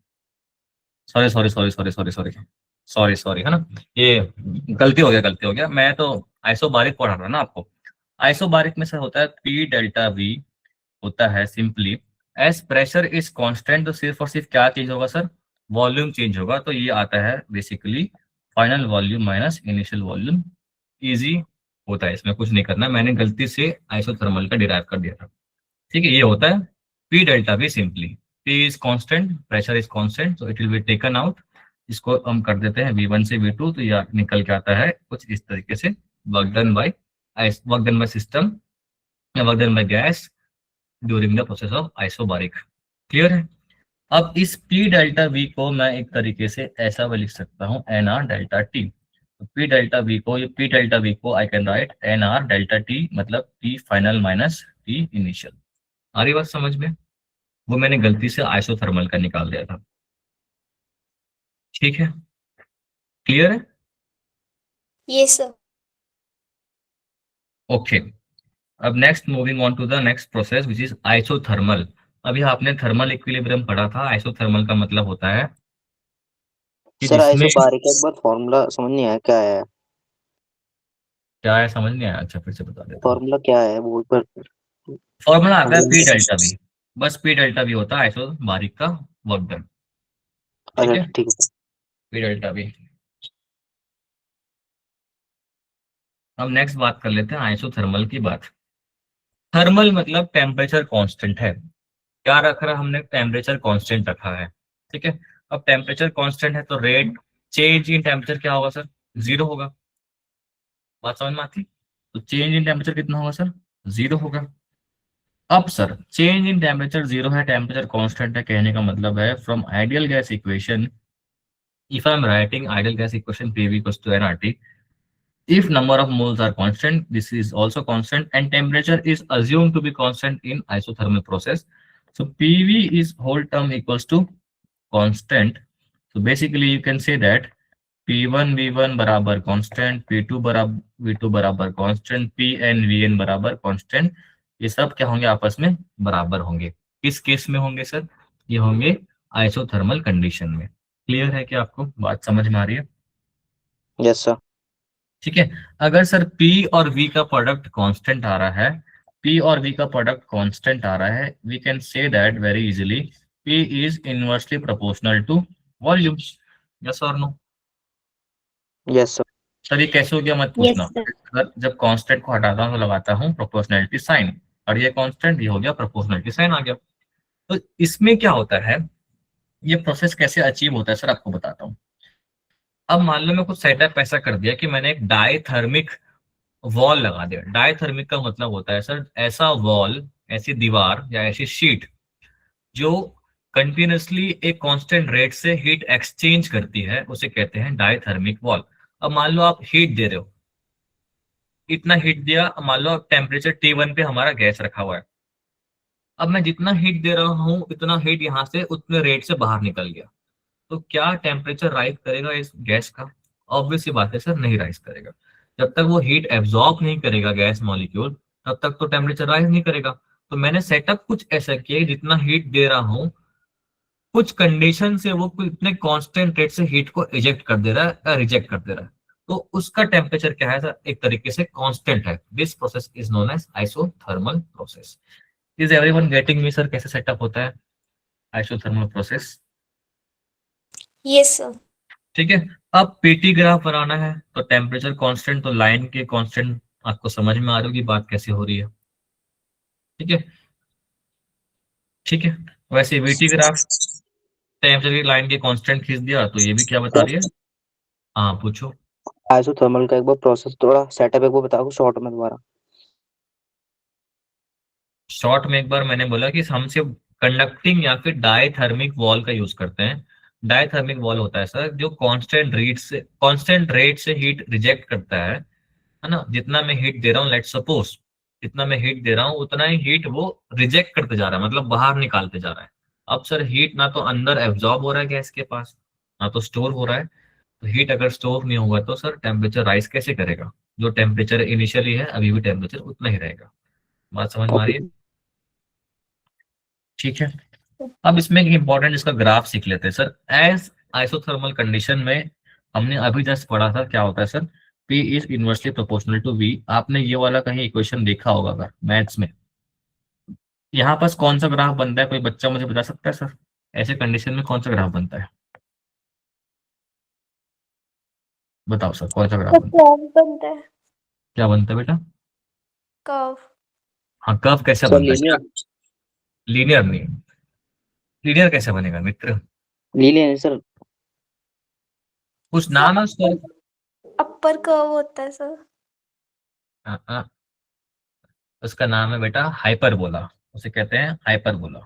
Sorry sorry sorry sorry sorry sorry sorry sorry, है ना, ये गलती हो गया, मैं तो आइसोबारिक पढ़ा रहा ना आपको। आइसोबारिक में सर होता है पी डेल्टा वी, होता है simply as pressure is constant, तो सिर्फ और सिर्फ क्या चीज होगा सर, वॉल्यूम चेंज होगा तो ये आता है basically final volume minus initial volume. Easy होता है, इसमें कुछ नहीं करना, मैंने गलती से आइसोथर्मल का डिराइव कर दिया था। ठीक है, ये होता है P delta we simply. P is constant, pressure is constant, so it will be taken out. इसको हम कर देते हैं V1 से V2, तो ये निकल के आता है कुछ इस तरीके से, वर्क डन बाय सिस्टम या work done by gas during the process of isobaric. Clear है? अब इस P डेल्टा V को मैं एक तरीके से ऐसा भी लिख सकता हूँ NR डेल्टा T। तो P डेल्टा V को, ये P डेल्टा V को I can write NR delta T, मतलब T final minus T initial. आ रही बात समझ में? वो मैंने गलती से आइसोथर्मल का निकाल दिया था। ठीक है, क्लियर है? Yes, sir. ओके, अब next moving on to the next process which is isothermal. अभी आपने थर्मल इक्विलिब्रियम पढ़ा था, आइसोथर्मल का मतलब होता है कि सर जिसमें आइसोबारिक एक बार फॉर्मूला समझ नहीं आया क्या है। क्या है समझ नहीं आया? अच्छा फिर से बता देता हूँ। फॉर्मूला क्या है वो पर। फॉर्मूला आता है पी डेल्टा वी, बस पी डेल्टा वी होता है आइसोबारिक का वर्क डन। ठीक अच्छा है, ठीक है। P delta we. हम नेक्स्ट बात कर लेते हैं आइसोथर्मल की बात। थर्मल मतलब टेम्परेचर कांस्टेंट है। क्या रख रहा है हमने? टेम्परेचर कांस्टेंट रखा है। ठीक है, अब टेम्परेचर कांस्टेंट है तो रेट चेंज इन टेम्परेचर क्या होगा सर? जीरो होगा। बात समझ में आती? तो चेंज इन टेम्परेचर कितना होगा सर? जीरो होगा। अब sir change in temperature zero है, टेम्परेचर कांस्टेंट है, कहने का मतलब है from ideal gas equation, if I am writing ideal gas equation PV equals to nRT, if number of moles are constant, this is also constant, and temperature is assumed to be constant in isothermal process. So PV is whole term equals to constant. So basically you can say that P1 V1 बराबर constant, P2 बराबर V2 बराबर constant, Pn Vn बराबर constant। ये सब क्या होंगे? आपस में बराबर होंगे। किस केस में होंगे सर? ये होंगे आइसोथर्मल कंडीशन में। क्लियर है कि आपको बात समझ में आ रही है? Yes sir. ठीक है, अगर सर P और V का प्रोडक्ट कांस्टेंट आ रहा है, P और V का प्रोडक्ट कांस्टेंट आ रहा है, we can say that very easily P is inversely proportional to volume. Yes और नो? Yes sir. सर ये कैसे हो गया मत Yes, पूछना। sir. अगर जब कांस्टेंट को हटाता हूँ तो लगाता हूँ प्रोपोर्शनलिटी साइन, और ये कांस्टेंट, ये हो गया प्रोपोर्शनलिटी साइन आ गया। तो इसमें क्या होता है, ये प्रोसेस कैसे अचीव होता है सर आपको बताता हूँ। अब मान लो मैं कुछ सेटअप ऐसा कर दिया कि मैंने एक डायथर्मिक वॉल लगा दिया। डायथर्मिक का मतलब होता है सर ऐसा वॉल, ऐसी दीवार या ऐसी शीट जो कंटिन्यूसली एक कांस्टेंट रेट से हीट एक्सचेंज करती है, उसे कहते हैं डायथर्मिक वॉल। अब मान लो आप हीट दे रहे हो, इतना हीट दिया, मान लो टेम्परेचर T1 पे हमारा गैस रखा हुआ है। अब मैं जितना हीट दे रहा हूँ इतना हीट यहाँ से उतने रेट से बाहर निकल गया, तो क्या टेम्परेचर राइज करेगा इस गैस का? ऑब्वियस सी बात है सर, नहीं राइज करेगा। जब तक वो हीट एब्जॉर्ब नहीं करेगा गैस मॉलिक्यूल, तब तक तो टेम्परेचर राइज नहीं करेगा। तो मैंने सेटअप कुछ ऐसा किया, जितना हीट दे रहा हूँ कुछ कंडीशन से वो इतने कांस्टेंट रेट से हीट को इजेक्ट कर दे रहा है या रिजेक्ट कर दे रहा है, तो उसका टेम्परेचर क्या है सर? एक तरीके से कांस्टेंट है। This process is known as isothermal process. Is everyone getting me sir कैसे सेटअप होता है आइसोथर्मल प्रोसेस? Yes, sir. ठीक है, अब पीटी ग्राफ बनाना है तो टेम्परेचर कांस्टेंट, तो लाइन के कांस्टेंट आपको समझ में आ रही होगी बात कैसे हो रही है। ठीक है, ठीक है, वैसे वीटी ग्राफ टेम्परेचर की लाइन के कांस्टेंट खींच दिया, तो ये भी क्या बता रही है? हाँ पूछो। आइसोथर्मल का एक बार प्रोसेस थोड़ा सेटअप एक बार बताओ शॉर्ट में दोबारा। शॉर्ट में एक बार मैंने बोला कि हम सिर्फ कंडक्टिंग या फिर डायथर्मिक वॉल का यूज करते हैं। डायथर्मिक वॉल होता है सर जो कांस्टेंट रेट से हीट रिजेक्ट करता है ना? जितना मैं हीट दे रहा हूँ, लेट सपोज जितना मैं हीट दे रहा हूँ उतना ही हीट वो रिजेक्ट करते जा रहा है, मतलब बाहर निकालते जा रहा है। अब सर हीट ना तो अंदर एब्जॉर्ब हो रहा है गैस के पास, ना तो स्टोर हो रहा है। तो हीट अगर स्टोर नहीं होगा तो सर टेम्परेचर राइज कैसे करेगा? जो टेम्परेचर इनिशियली है अभी भी टेम्परेचर उतना ही रहेगा। बात समझ में आ रही ओके। है? ठीक है, अब इसमें एक इंपॉर्टेंट इसका ग्राफ सीख लेते हैं सर। एज आइसोथर्मल कंडीशन में हमने अभी जस्ट पढ़ा था क्या होता है sir? P is inversely proportional to V। आपने ये वाला कहीं इक्वेशन देखा होगा अगर मैथ्स में। यहाँ पास कौन सा ग्राफ बनता है, कोई बच्चा मुझे बता सकता है सर? ऐसे कंडीशन में कौन सा ग्राफ बनता है? बताओ सर कौन सा ग्राफ तो बनता है? कर्व बनता है। क्या बनता है बेटा? कर्व। हाँ, कर्व कैसे सर बनता है? लीनियर। लीनियर नहीं, लीनियर कैसे बनेगा मित्र? Linear sir. कुछ नाम है उसका? अपर कर्व होता है सर। हाँ, हाँ, उसका नाम है बेटा हाइपरबोला। उसे कहते हैं हाइपरबोला।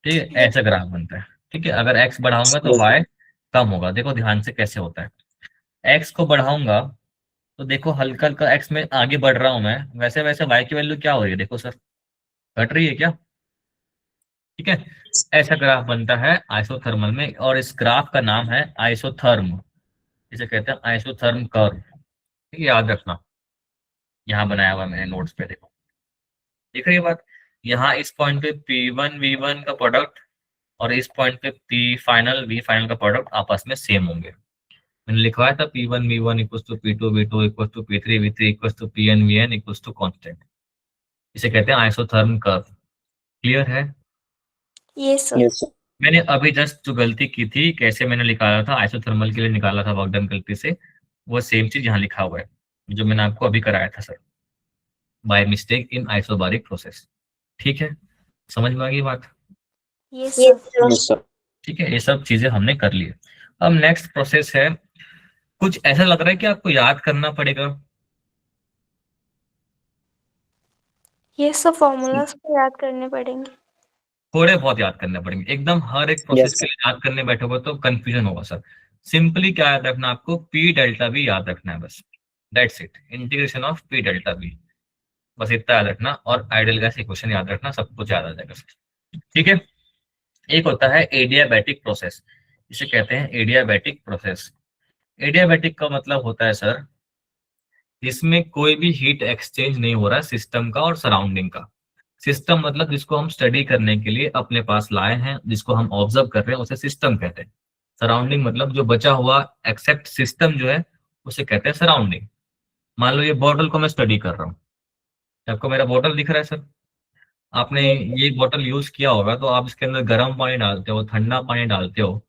ठीक है, ये ऐसा ग्राफ बनता है। ठीक है, अगर एक्स बढ़ाऊंगा तो यस वाई कम होगा। देखो ध्यान से कैसे होता है। एक्स को बढ़ाऊंगा तो देखो हल्का हल्का एक्स में आगे बढ़ रहा हूं मैं, वैसे वैसे वाई की वैल्यू क्या हो रही है देखो सर, घट रही है क्या? ठीक है, ऐसा ग्राफ बनता है आइसोथर्मल में, और इस ग्राफ का नाम है आइसोथर्म। इसे कहते हैं आइसोथर्म कर्व। ठीक है, याद रखना। यहाँ बनाया हुआ है मैंने नोट्स पे, देखो दिख रही है बात। यहाँ इस पॉइंट पे P1 V1 का प्रोडक्ट और इस पॉइंट पे P फाइनल V फाइनल का प्रोडक्ट आपस में सेम होंगे। मैंने लिखवाया था P1 V1 equal to P2 V2 equal to P3 V3 equal to PN VN equal to constant. इसे कहते हैं आइसोथर्म कर्व। क्लियर है? सर। Yes sir. मैंने अभी जस्ट जो गलती की थी, कैसे मैंने निकाला था आइसोथर्मल के लिए, निकाला था वर्क डन गलती से, वो सेम चीज यहाँ लिखा हुआ है जो मैंने आपको अभी कराया था sir, by mistake in isobaric process. ठीक है, समझ में आ गई बात? सर। Yes sir. ठीक है, ये सब चीजें हमने कर ली। अब नेक्स्ट प्रोसेस है, कुछ ऐसा लग रहा है कि आपको याद करना पड़ेगा। ये सब फॉर्मूलाज को याद करने पड़ेंगे। थोड़े बहुत याद करने पड़ेंगे, एकदम हर एक प्रोसेस यस के सर। लिए याद करने बैठोगे तो कंफ्यूजन होगा सर। सिंपली क्या याद रखना आपको, पी डेल्टा वी याद रखना है बस। That's it, integration of P delta we, बस इतना याद रखना, और आइडियल गैस इक्वेशन याद रखना, सब कुछ याद आ जाएगा सर। ठीक है, एक होता है एडियाबैटिक प्रोसेस। इसे कहते हैं एडियाबैटिक प्रोसेस। एडियाबैटिक का मतलब होता है सर, इसमें कोई भी हीट एक्सचेंज नहीं हो रहा है सिस्टम का और सराउंडिंग का। सिस्टम मतलब जिसको हम स्टडी करने के लिए अपने पास लाए हैं, जिसको हम ऑब्जर्व कर रहे हैं, उसे सिस्टम कहते हैं। सराउंडिंग मतलब जो बचा हुआ एक्सेप्ट सिस्टम जो है, उसे कहते हैं सराउंडिंग। मान लो ये बॉटल को मैं स्टडी कर रहा हूँ, आपको मेरा बॉटल दिख रहा है सर। आपने ये ये बॉटल यूज किया होगा तो आप इसके अंदर गर्म पानी डालते हो, ठंडा पानी डालते हो,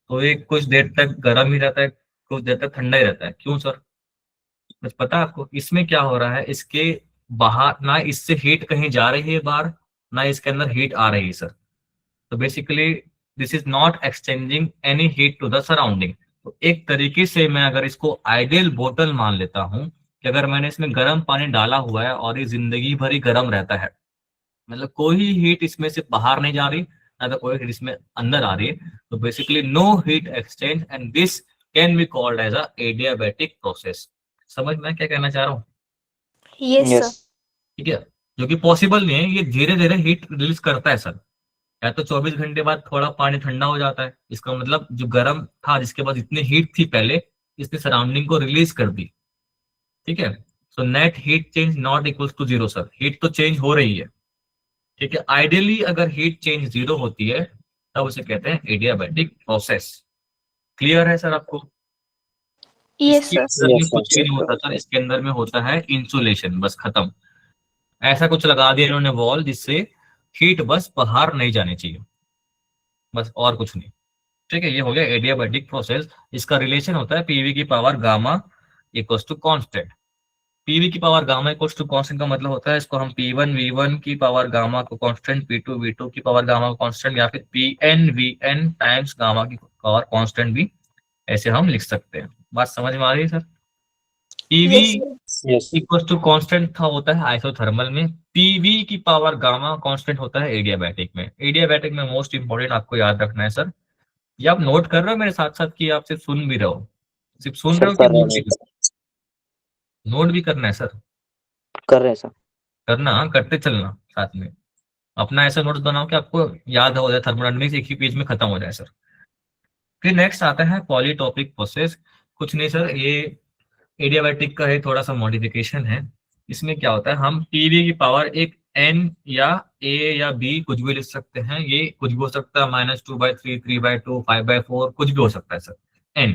तो ये कुछ देर तक गर्म ही रहता है, कुछ देर तक ठंडा ही रहता है। क्यों सर? कुछ पता है आपको इसमें क्या हो रहा है? इसके बाहर ना इससे हीट कहीं जा रही है बाहर, ना इसके अंदर हीट आ रही है सर। तो basically this is not exchanging any heat to the surrounding. तो एक तरीके से मैं अगर इसको आइडियल बोतल मान लेता हूं कि अगर मैंने इसमें गर्म पानी डाला हुआ है और ये जिंदगी भर ही गर्म रहता है, मतलब कोई हीट इसमें से बाहर नहीं जा रही, ना तो कोई हीट इसमें अंदर आ रही है, तो basically no heat exchange, and this can be called as a adiabatic process. समझ में क्या कहना चाह रहा हूँ? सर। यस ठीक है, जो कि पॉसिबल नहीं है, ये धीरे धीरे हीट रिलीज करता है सर। या तो 24 घंटे बाद थोड़ा पानी ठंडा हो जाता है, इसका मतलब जो गर्म था जिसके पास इतनी हीट थी पहले, इसने सराउंडिंग को रिलीज कर दी। ठीक है, so net heat change not equal to zero sir, heat तो चेंज हो रही है। ठीक है, आइडियली अगर हीट चेंज जीरो होती है तब उसे कहते हैं एडियाबैटिक प्रोसेस। क्लियर है सर आपको? इसके सर। अंदर में यस कुछ भी नहीं होता सर, इसके अंदर में होता है इंसुलेशन, बस खत्म। ऐसा कुछ लगा दिया इन्होंने वॉल जिससे हीट बस बाहर नहीं जानी चाहिए, बस और कुछ नहीं। ठीक है, ये हो गया एडियाबैटिक प्रोसेस। इसका रिलेशन होता है पीवी की power gamma equals to constant. PV की power gamma equals to constant का मतलब होता है इसको हम P1 V1 की पावर गामा को कांस्टेंट, P2 V2 की पावर गामा को कांस्टेंट, या फिर PN VN टाइम्स गामा की पावर कांस्टेंट भी ऐसे हम लिख सकते हैं। बात समझ में आ रही है sir? PV sir. Yes. Equals to constant था होता है आइसोथर्मल में, पीवी की पावर गामा कांस्टेंट होता है एडियाबैटिक में। एडियाबैटिक में मोस्ट इंपोर्टेंट आपको याद रखना है सर, ये आप नोट कर रहे हो मेरे साथ साथ कि आप सिर्फ सुन भी रहे हो? सिर्फ सुन रहे सर हो कि कर रहे नोट भी हैं। नोट भी करना है सर? कर रहे हैं सर। करना, हाँ, करते चलना साथ में। अपना ऐसा नोट्स बनाओ कि आपको याद हो जाए, थर्मोडायनेमिक्स एक ही पेज में खत्म हो जाए सर। फिर नेक्स्ट आता है पॉलीटॉपिक प्रोसेस। कुछ नहीं सर, ये एडियाबैटिक का है, थोड़ा सा मॉडिफिकेशन है। इसमें क्या होता है, हम टीवी की पावर एक एन या ए या बी कुछ भी लिख सकते हैं। ये कुछ भी हो सकता है, -2/3, 3/2, 5/4, कुछ भी हो सकता है sir. And,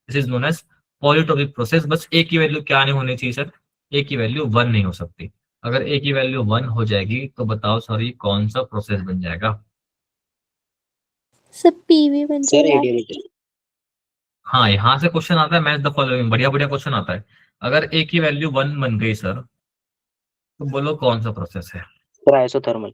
this is known as polytropic process. बस ए की वैल्यू क्या नहीं होनी चाहिए सर? ए की वैल्यू 1 नहीं हो सकती। अगर ए की वैल्यू 1 हो जाएगी तो बताओ सॉरी कौन सा प्रोसेस बन जाएगा? सर पीवी बन सर जाएगा। एडियाबैटिक। हाँ, यहाँ से क्वेश्चन आता है, मैच द फॉलोइंग, बढ़िया बढ़िया क्वेश्चन आता है। अगर ए की वैल्यू 1 बन गई सर, तो बोलो कौन सा प्रोसेस है? Sir isothermal.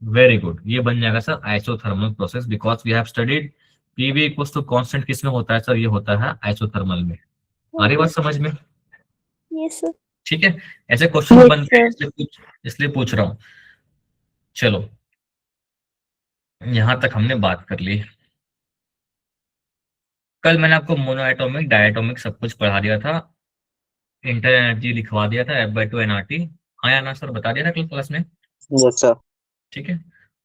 वेरी गुड, ये बन जाएगा sir isothermal process, because we have studied PV equals to constant किस में होता है सर? ये होता है आइसोथर्मल में। आ रही बात समझ में? Yes sir. ठीक है, ऐसे क्वेश्चन बनते हैं, इसलिए पूछ रहा हूँ। चलो, यहां तक हमने बात कर ली। कल मैंने आपको मोनोएटॉमिक, डायटोमिक सब कुछ पढ़ा दिया था, इंटर एनर्जी लिखवा दिया था, F/2 nRT। हाँ या ना सर, बता दिया था कल क्लास में? Yes sir. ठीक है,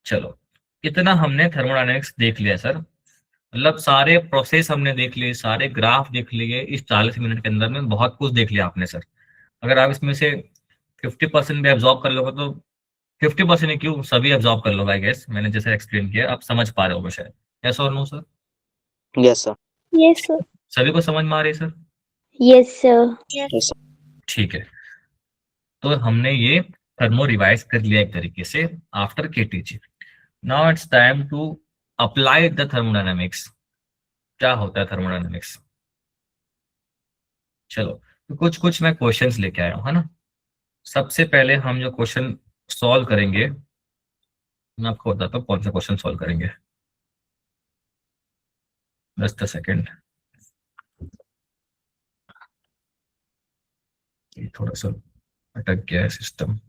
चलो, इतना हमने थर्मोडायनेमिक्स देख लिया सर, मतलब सारे प्रोसेस हमने देख लिए, सारे ग्राफ देख लिए इस 40 मिनट के अंदर में, बहुत कुछ देख लिया आपने सर। अगर आप इसमें से 50% भी एब्जॉर्ब कर लोगे तो 50% ही क्यों, सभी एब्जॉर्ब कर लोगे आई गेस, मैंने जैसे एक्सप्लेन किया आप समझ पा रहे होगे शायद। यस और no sir? Yes sir. Yes sir. सभी को समझ में आ रही है sir? Yes sir. Yes sir. ठीक है, तो हमने ये थर्मो रिवाइज कर लिया एक तरीके से after KTG. Now it's time to apply the thermodynamics. क्या होता है थर्मोडायनेमिक्स? चलो, तो कुछ कुछ मैं क्वेश्चंस लेके आया हूँ, है ना। सबसे पहले हम जो क्वेश्चन सॉल्व करेंगे, मैं आपको बताता हूँ कौन सा क्वेश्चन सॉल्व करेंगे। जस्ट अ सेकेंड, थोड़ा सा अटक गया है सिस्टम।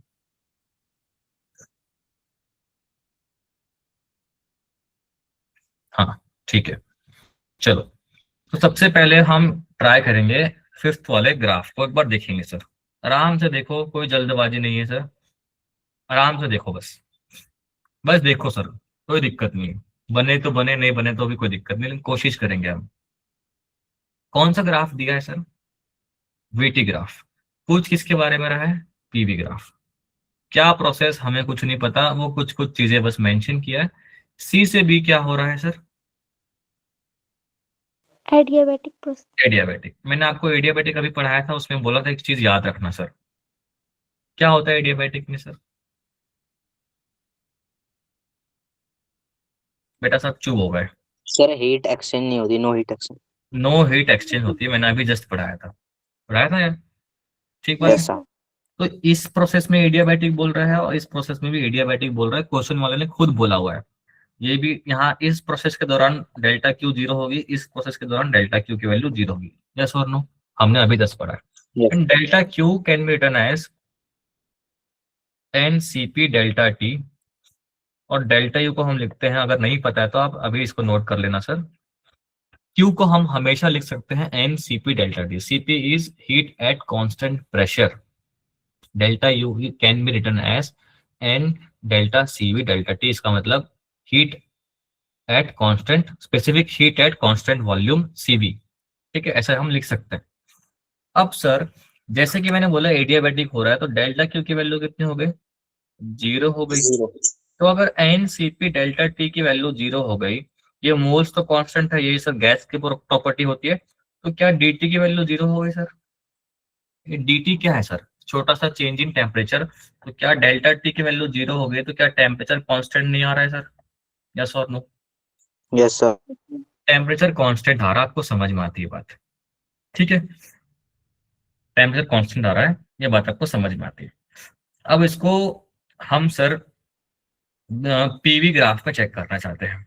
हाँ, ठीक है, चलो, तो सबसे पहले हम ट्राई करेंगे फिफ्थ वाले ग्राफ को, एक बार देखेंगे सर। आराम से देखो, कोई जल्दबाजी नहीं है सर, आराम से देखो, बस बस देखो सर, कोई दिक्कत नहीं है। बने तो बने, नहीं बने तो भी कोई दिक्कत नहीं, लेकिन कोशिश करेंगे हम। कौन सा ग्राफ दिया है सर? VT graph. पूछ किसके बारे में रहा है? PV graph. क्या प्रोसेस हमें कुछ नहीं पता, वो कुछ कुछ चीजें बस मेंशन किया है। सी से बी क्या हो रहा है सर? Adiabatic process. एडियाबैटिक। मैंने आपको एडियाबैटिक अभी पढ़ाया था, उसमें बोला था एक चीज याद रखना सर। क्या होता है एडियाबैटिक में सर? बेटा सब चुप हो गए। सर हीट एक्सचेंज नहीं होती, no heat exchange. No heat exchange होती है, मैंने अभी जस्ट पढ़ाया था यार, ठीक बात है। Yes sir. तो इस प्रोसेस में एडियाबैटिक बोल रहा है और इस प्रोसेस में भी एडियाबैटिक बोल रहा है, क्वेश्चन वाले ने खुद बोला हुआ है। ये भी यहाँ इस प्रोसेस के दौरान डेल्टा क्यू जीरो होगी, इस प्रोसेस के दौरान डेल्टा क्यू की वैल्यू जीरो होगी। यस और नो? हमने अभी 10 पढ़ा है। Yes. And delta Q can be written as n C P delta T, और डेल्टा यू को हम लिखते हैं, अगर नहीं पता है तो आप अभी इसको नोट कर लेना सर। क्यू को हम हमेशा लिख सकते हैं n C P delta T. CP is heat at constant pressure, delta U can be written as n delta C V delta T. इसका मतलब heat at constant, specific heat at constant volume CV. ठीक है, ऐसा हम लिख सकते हैं। अब सर, जैसे कि मैंने बोला एडियाबैटिक हो रहा है, तो डेल्टा क्यू की वैल्यू कितनी हो गई? जीरो हो गई। जीरो। तो अगर n C P delta T की वैल्यू जीरो हो गई, ये मोल्स तो कांस्टेंट है, यही सर गैस की प्रॉपर्टी होती है, तो क्या डीटी की वैल्यू जीरो हो गई सर? ये डीटी क्या है सर? छोटा सा चेंज इन टेम्परेचर। तो क्या डेल्टा टी की वैल्यू जीरो हो गई, तो क्या टेम्परेचर कांस्टेंट नहीं आ रहा है सर? यस और no? Yes sir. Temperature constant आ रहा है, आपको समझ में आती है बात? ठीक है, टेम्परेचर कांस्टेंट आ रहा है, ये बात आपको समझ में आती है। अब इसको हम सर पीवी ग्राफ में चेक करना चाहते हैं।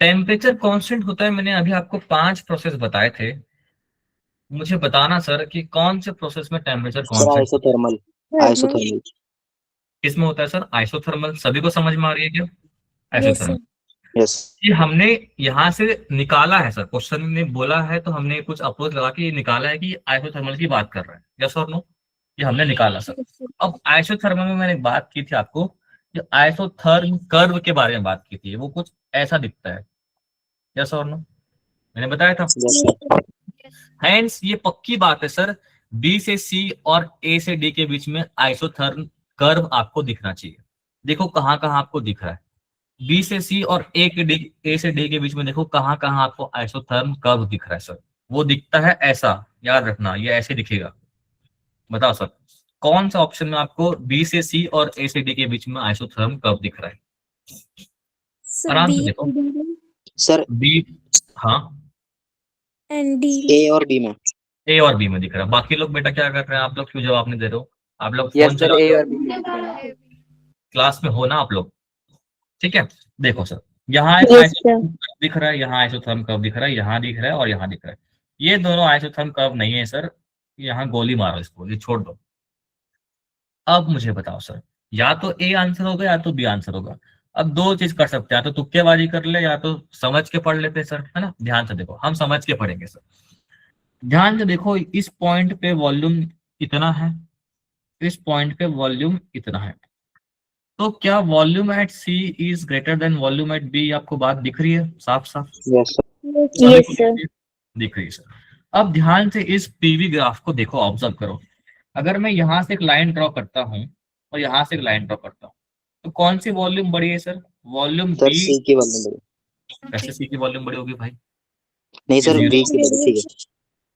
टेम्परेचर कांस्टेंट होता है, मैंने अभी आपको 5 प्रोसेस बताए थे, मुझे बताना सर कि कौन से प्रोसेस में temperature sir constant isothermal. Isothermal. किसमें होता है सर? आइसोथर्मल। सभी को समझ में आ रही है क्या? Yes isothermal. सर। यस। ये हमने यहाँ से निकाला है सर, क्वेश्चन ने बोला है तो हमने कुछ अप्रोच लगा के ये निकाला है कि आइसोथर्मल की बात कर रहा है। यस और नो? ये हमने निकाला सर। अब आइसोथर्मल में मैंने एक बात की थी आपको, जो आइसोथर्म कर्व के बारे में बात की थी, वो कुछ ऐसा दिखता है। यस और नो? मैंने बताया था। Yes sir. हैंस ये पक्की बात है सर, बी से सी और ए से डी के बीच में आइसोथर्म कर्व आपको दिखना चाहिए। देखो कहाँ कहाँ आपको दिख रहा है। बी से सी और ए से डी के बीच में देखो कहाँ कहाँ आपको आइसोथर्म कर्व दिख रहा है सर। वो दिखता है ऐसा, याद रखना, ये ऐसे दिखेगा। बताओ सर, कौन सा ऑप्शन में आपको बी से सी और ए से डी के बीच में आइसोथर्म कर्व दिख रहा है? सर आराम बी। से देखो। सर बी, हाँ, एंड डी ए और बी में। ए और बी में दिख रहा है। बाकी लोग बेटा क्या कर रहे हैं? आप लोग क्यों जवाब नहीं दे रहे हो? आप लोग यस फोन सर, चला ए रहे और हो, बी में दिख रहा है। क्लास में हो ना आप लोग? ठीक है, देखो सर, यहाँ एक Yes, आइसोथर्म कर्व दिख रहा है, यहाँ आइसोथर्म कर्व दिख रहा है, यहाँ दिख रहा है और यहाँ दिख रहा है। ये दोनों आइसोथर्म कर्व नहीं है सर, यहाँ गोली मारो इसको, ये छोड़ दो। अब मुझे बताओ सर, या तो ए आंसर होगा या तो बी आंसर होगा। अब दो चीज कर सकते हैं, या तो तुक्केबाजी कर ले या तो समझ के पढ़ लेते हैं सर, है ना। ध्यान से देखो, हम समझ के पढ़ेंगे सर। ध्यान से देखो, इस पॉइंट पे वॉल्यूम इतना है, इस पॉइंट पे वॉल्यूम इतना है, तो क्या volume at C is greater than volume at B? आपको बात दिख रही है साफ साफ? Yes sir. yes sir, दिख रही है सर। अब ध्यान से इस पीवी ग्राफ को देखो, ऑब्जर्व करो। अगर मैं यहाँ से एक लाइन ड्रॉ करता हूँ और यहाँ से एक लाइन ड्रॉ करता हूँ, तो कौन सी वॉल्यूम बड़ी है sir? Volume sir B. C की वॉल्यूम बड़ी। कैसे सी की वॉल्यूम बड़ी होगी भाई? नहीं सर, Zero। बी की बड़ी, ठीक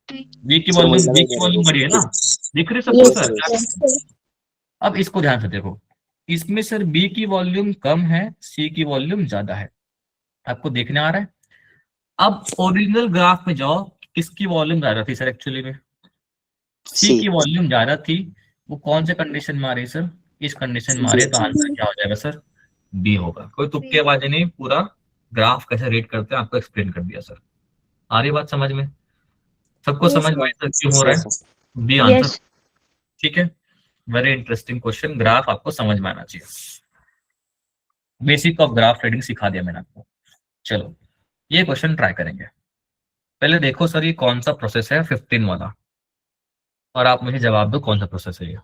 है। बी की सर मुझे वॉल्यूम, लगा बी ये की कह वॉल्यूम रहे बड़ी है ना? दिख रही है yes सबको सर? sir, अब इसको ध्यान से देखो, इसमें सर बी की वॉल्यूम कम है, सी की वॉल्यूम ज्यादा है। आपको देखने आ रहा है? अब ओरिजिनल ग्राफ में जाओ, किसकी वॉल्यूम ज्यादा थी सर एक्चुअली में? सी सी। की वॉल्यूम ज्यादा थी। वो कौन से कंडीशन में आ रही है सर? इस कंडीशन में आ रही है, तो आंसर क्या हो जाएगा सर? बी होगा। कोई तुक्केबाजी नहीं, पूरा ग्राफ कैसे रीड करते हैं आपको एक्सप्लेन कर दिया सर। आ रही बात समझ में? सबको Yes, समझ में आई सर क्यों हो रहा है? B answer. yes, ठीक है, वेरी इंटरेस्टिंग क्वेश्चन। ग्राफ आपको समझ में आना चाहिए। बेसिक ऑफ ग्राफ रीडिंग सिखा दिया मैंने आपको। चलो ये क्वेश्चन ट्राई करेंगे। पहले देखो सर, ये कौन सा प्रोसेस है 15 वाला, और आप मुझे जवाब दो कौन सा प्रोसेस है ये।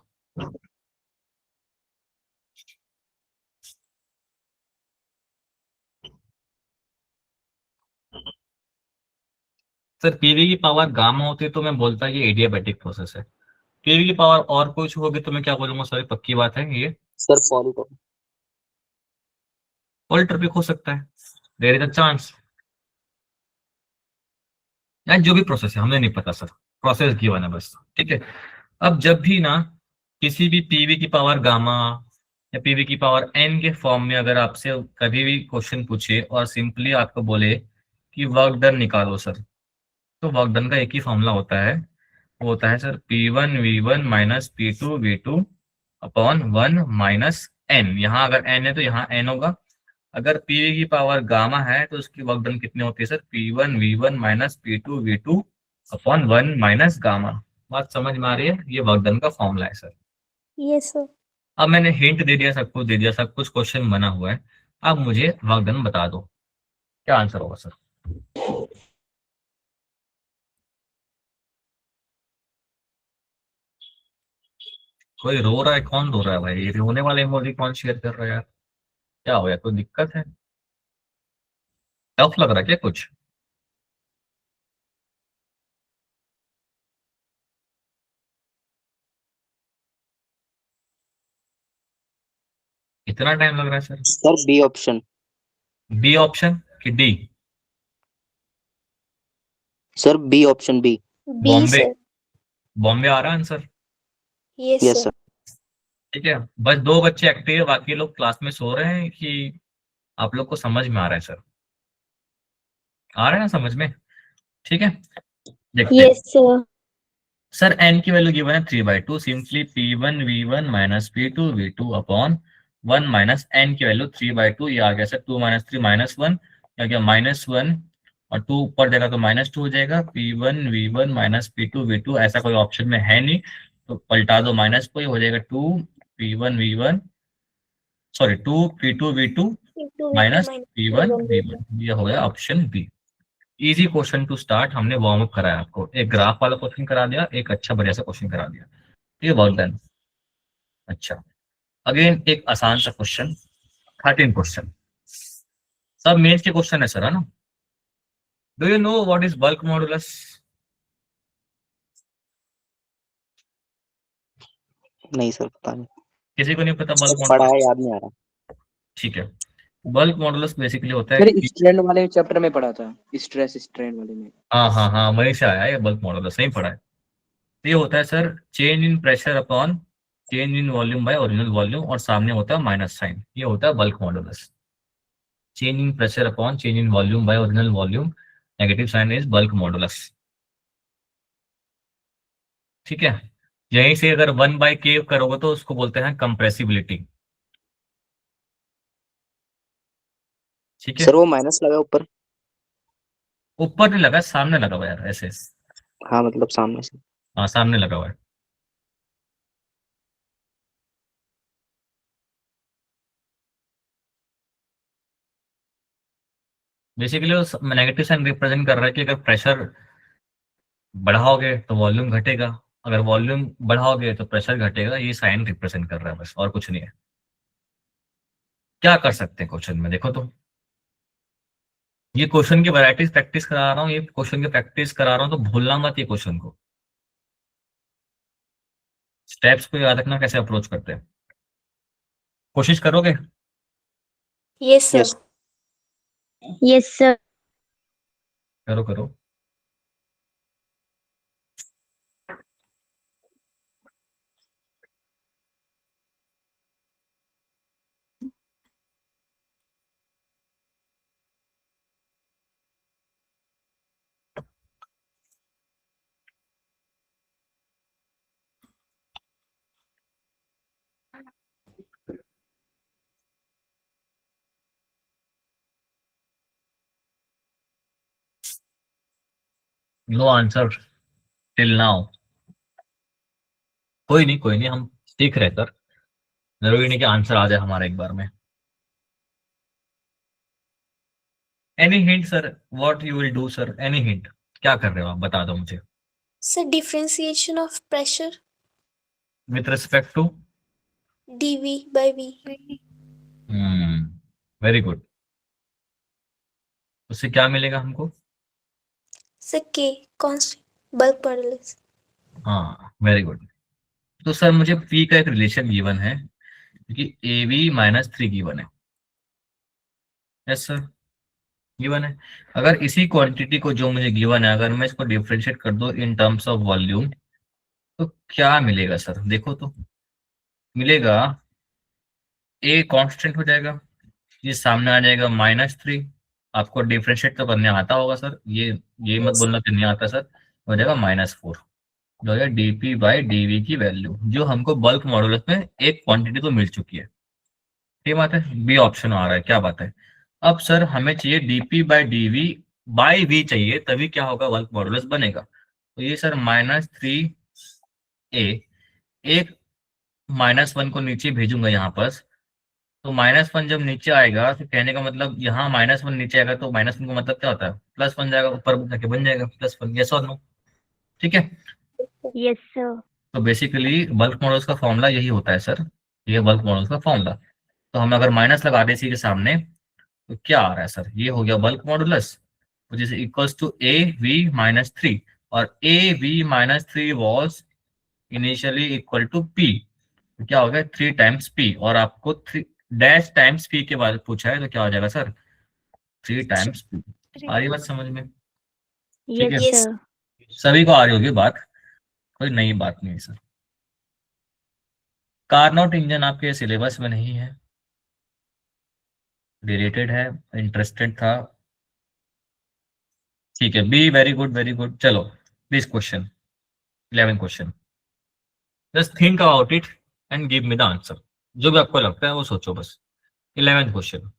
सर पीवी की पावर गामा होती है तो मैं बोलता ये एडियाबैटिक प्रोसेस है। पीवी की पावर और कुछ होगी तो मैं क्या बोलूंगा सर? पक्की बात है ये सर पॉलीटॉप। पॉलीट्रॉपिक हो सकता है, देयर इज अ चांस। या जो भी प्रोसेस है हमें नहीं पता सर, प्रोसेस गिवन है बस। ठीक है, अब जब भी ना किसी भी पीवी की पावर गामा या पीवी की पावर एन के फॉर्म में अगर आपसे कभी भी क्वेश्चन पूछे और सिंपली आपको बोले कि वर्क डन निकालो सर, तो वर्क डन का एक ही फॉर्मूला होता है, वो होता है sir P1 V1 minus P2 V2 upon 1 minus n. यहाँ अगर एन है तो यहाँ एन होगा। अगर पी की पावर गामा है तो उसकी वर्क डन कितनी होती है sir? P1 V1 minus P2 V2 upon 1 minus gamma. बात समझ में आ रही है? ये वर्क डन का फॉर्मूला है सर। yes sir, अब मैंने हिंट दे दिया, सब कुछ दे दिया, सब कुछ क्वेश्चन बना हुआ है। अब मुझे वर्क डन बता दो, क्या आंसर होगा सर? कोई रो रहा है? कौन रो रहा है भाई? रोने वाले इमोजी कौन शेयर कर रहा है यार? क्या हो गया? कोई दिक्कत है? टफ लग रहा है क्या कुछ? इतना टाइम लग रहा है sir? Sir B option. B option कि D? Sir B option, B. B Bombay, sir, Bombay आ रहा है answer? yes yes sir, sir. ठीक है, बस दो बच्चे एक्टिव है, बाकी लोग क्लास में सो रहे हैं कि आप लोग को समझ में आ रहा है सर? आ रहा है ना समझ में? ठीक है, देखते हैं। yes sir, सर एन की वैल्यू गिवन है 3/2, simply P1 V1 minus P2 V2 upon 1 minus n की वैल्यू 3/2। ये आ गया सर 2 माइनस 3 -1, क्या गया -1, और 2 ऊपर देगा तो -2 हो जाएगा। P1 V1 minus P2 V2, ऐसा कोई ऑप्शन में है नहीं तो पलटा दो माइनस को, ही हो जाएगा 2 P1 V1 sorry 2 P2 V2 minus P1 V1। ये हो गया option B. Easy question to start, हमने वार्म अप कराया आपको, एक ग्राफ वाला क्वेश्चन करा दिया, एक अच्छा बढ़िया सा क्वेश्चन करा दिया। ये वर्क डन। अच्छा, अगेन एक आसान सा क्वेश्चन, 13 क्वेश्चन, सब मेंस के क्वेश्चन है सर, है ना? Do you know what is bulk modulus? नहीं सर, पता नहीं। किसी को नहीं पता बल्क सर पढ़ा मॉडुलस? है, याद नहीं आ रहा। ठीक है, बल्क मॉडुलस बेसिकली होता है सर स्ट्रेन वाले चैप्टर में पढ़ा था, स्ट्रेस स्ट्रेन वाले में। हाँ हाँ हाँ, वहीं से आया है बल्क मॉडुलस, नहीं पढ़ा है। ये होता है sir change in pressure upon change in volume by original volume, और सामने होता है माइनस साइन, ये होता है bulk modulus. Change in pressure upon change in volume by original volume, negative sign is bulk modulus. ठीक है, यहीं से अगर 1/k करोगे तो उसको बोलते हैं कंप्रेसिबिलिटी। ठीक है, सर वो माइनस लगा ऊपर। ऊपर नहीं लगा, सामने लगा हुआ है यार, ऐसे। हाँ मतलब सामने से। हाँ, सामने लगा हुआ है। बेसिकली वो नेगेटिव साइन रिप्रेजेंट कर रहा है कि अगर प्रेशर बढ़ाओगे तो वॉल्यूम घटेगा, अगर वॉल्यूम बढ़ाओगे तो प्रेशर घटेगा, ये साइन रिप्रेजेंट कर रहा है बस, और कुछ नहीं है। क्या कर सकते हैं क्वेश्चन में, देखो तो। ये क्वेश्चन की वैरायटीज प्रैक्टिस करा रहा हूँ, ये क्वेश्चन की प्रैक्टिस करा रहा हूँ, तो भूलना मत ये क्वेश्चन को। स्टेप्स को याद रखना कैसे अप्रोच करते हैं। कोशिश करोगे? Yes, sir. Yes. Yes, sir. करो करो। No answer till now. कोई नहीं, हम सीख रहे सर, जरूरी नहीं कि आंसर आ जाए हमारा एक बार में। Any hint sir, what you will do sir, any hint, क्या कर रहे हो आप, बता दो मुझे। Sir, differentiation of pressure with respect to? dV by V. Very good. उससे क्या मिलेगा हमको? Sir, K constant bulk modulus. हाँ, वेरी गुड। तो सर मुझे पी का एक रिलेशन गिवन है, क्योंकि ए बी -3 गिवन है। यस सर, गिवन है। अगर इसी क्वांटिटी को जो मुझे गिवन है, अगर मैं इसको डिफरेंशिएट कर दूं इन टर्म्स ऑफ वॉल्यूम, तो क्या मिलेगा सर, देखो तो। मिलेगा ए कांस्टेंट हो जाएगा, ये सामने आ जाएगा -3। आपको डिफरेंशिएट तो करने आता होगा सर, ये मत Yes. बोलना कि नहीं आता सर। हो जाएगा -4, जो है डीपी बाई डीवी की वैल्यू, जो हमको बल्क मॉडुलस में एक क्वांटिटी तो मिल चुकी है। ठीक बात है, बी ऑप्शन आ रहा है, क्या बात है। अब सर हमें चाहिए dP by dV by V चाहिए, तभी क्या होगा, बल्क मॉडुलस बनेगा। तो ये सर -3 ए, एक -1 को नीचे भेजूंगा यहाँ पर। तो -1 जब नीचे आएगा तो कहने का मतलब, यहाँ -1 नीचे आएगा तो -1 का मतलब क्या होता है, +1 जाएगा, ऊपर जाके बन जाएगा +1, यस और नो। ठीक है, Yes, sir. तो बेसिकली बल्क मॉडल्स का फॉर्मूला यही होता है सर, ये बल्क मॉडल्स का फॉर्मूला। तो हम अगर माइनस लगा दें इसी के सामने, तो क्या आ रहा है सर, ये हो गया bulk modulus, which is equals to AV-3, और AV-3 was initially equal to P। तो क्या हो गया, 3 टाइम्स P, और आपको 3 - P के बाद पूछा है, तो क्या हो जाएगा सर, 3 टाइम्स P। आ रही बात समझ में? ठीक Yes, है, Yes. sir. सभी को आ रही होगी बात, कोई नई बात नहीं है सर। कारनोट इंजन आपके सिलेबस में नहीं है, रिलेटेड है, इंटरेस्टेड था। ठीक है, B very good very good. चलो, this question, 11 question, just think about it and give me the answer. जो भी आपको लगता है वो सोचो बस। 11th क्वेश्चन,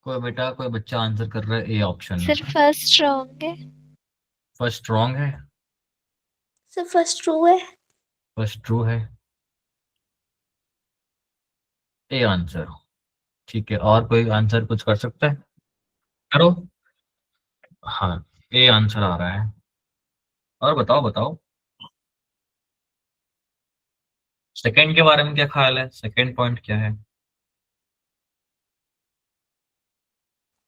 कोई बच्चा आंसर कर रहा है ए ऑप्शन में। सर फर्स्ट रॉन्ग है। फर्स्ट रॉन्ग है, सर फर्स्ट ट्रू है। फर्स्ट ट्रू है, ए आंसर। ठीक है, और कोई आंसर कुछ कर सकता है? करो। हाँ, ए आंसर आ रहा है। और बताओ बताओ, सेकंड के बारे में क्या ख्याल है, सेकंड पॉइंट क्या है?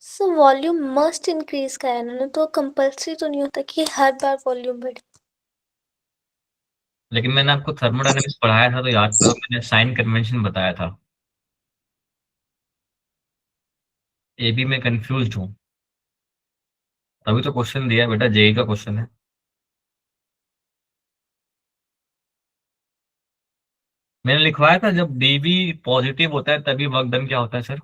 सर वॉल्यूम मस्ट इंक्रीज का है ना, तो कंपल्सरी तो नहीं होता कि हर बार वॉल्यूम बढ़े। लेकिन मैंने आपको थर्मोडायनेमिक्स पढ़ाया था तो याद करो, मैंने साइन कन्वेंशन बताया था। ए बी में कंफ्यूज हूँ, तभी तो क्वेश्चन दिया है बेटा, जेई का क्वेश्चन है। मैंने लिखवाया था जब डीबी पॉजिटिव होता है तभी वर्क डन क्या होता है सर?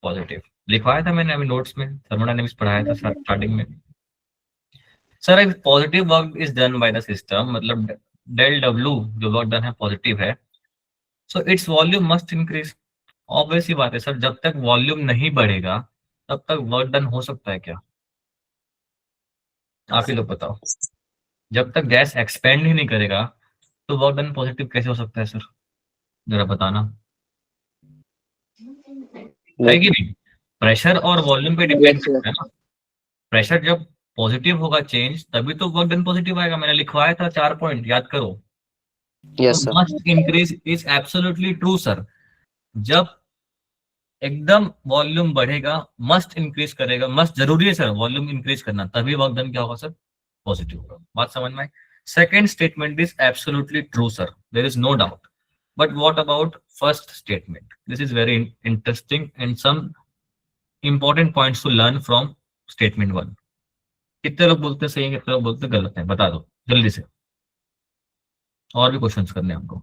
पॉजिटिव। लिखवाया था मैंने अभी नोट्स में, थर्मोडायनेमिक्स पढ़ाया था स्टार्टिंग में। सर एक positive work is done by the system, मतलब डेल डब्ल्यू जो वर्क डन है पॉजिटिव है, so it's volume must increase. Obvious ही बात है सर, जब तक वॉल्यूम नहीं बढ़ेगा तब तक वर्क डन हो सकता है क्या? आप ही लोग बताओ। जब तक गैस एक्सपेंड ही नहीं करेगा तो वर्क डन पॉजिटिव कैसे हो सकता है सर? जरा बताना, है कि नहीं? प्रेशर और वॉल्यूम पे डिपेंड यस करता सर। है ना। प्रेशर जब पॉजिटिव होगा चेंज, तभी तो वर्क डन पॉजिटिव आएगा। मैंने लिखवाया था 4 पॉइंट, याद करो। तो yes sir. Must increase is absolutely true sir. जब एकदम वॉल्यूम बढ़ेगा, मस्ट इंक्रीज करेगा, मस्ट जरूरी है सर वॉल्यूम इंक्रीज करना, तभी वर्क डन क्या होगा सर? पॉजिटिव होगा। बात समझ में आई? Second statement is absolutely true sir, there is no doubt. But what about first statement? This is very interesting and some important points to learn from statement one. कितने लोग बोलते हैं सही है, कितने लोग बोलते हैं गलत है, बता दो जल्दी से। और भी क्वेश्चंस करने हैं हमको।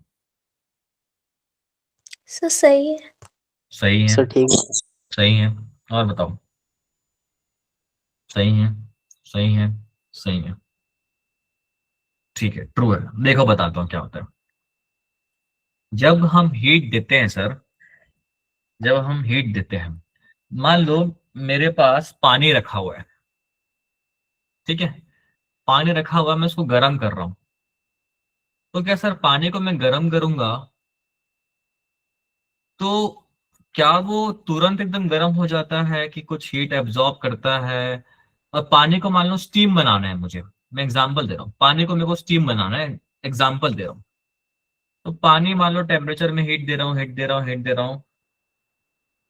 सर सही है। सही है, सर ठीक है। सही है। और बताओ। सही है, सही है, सही है। ठीक है, ट्रू है। देखो बताता हूँ क्या होता है। जब हम हीट देते हैं सर, जब हम हीट देते हैं, मान लो मेरे पास पानी रखा हुआ है, ठीक है? पानी रखा हुआ है, मैं उसको गर्म कर रहा हूँ। तो क्या सर पानी को मैं गर्म करूंगा तो क्या वो तुरंत एकदम गर्म हो जाता है कि कुछ हीट एब्जॉर्ब करता है? और पानी को मान लो स्टीम बनाना है मुझे, मैं एग्जांपल दे रहा हूँ, पानी को मेरे को स्टीम बनाना है, एग्जांपल दे रहा हूँ। तो पानी मान लो टेम्परेचर में हीट दे रहा हूँ, हीट दे रहा हूँ, हीट दे रहा हूँ।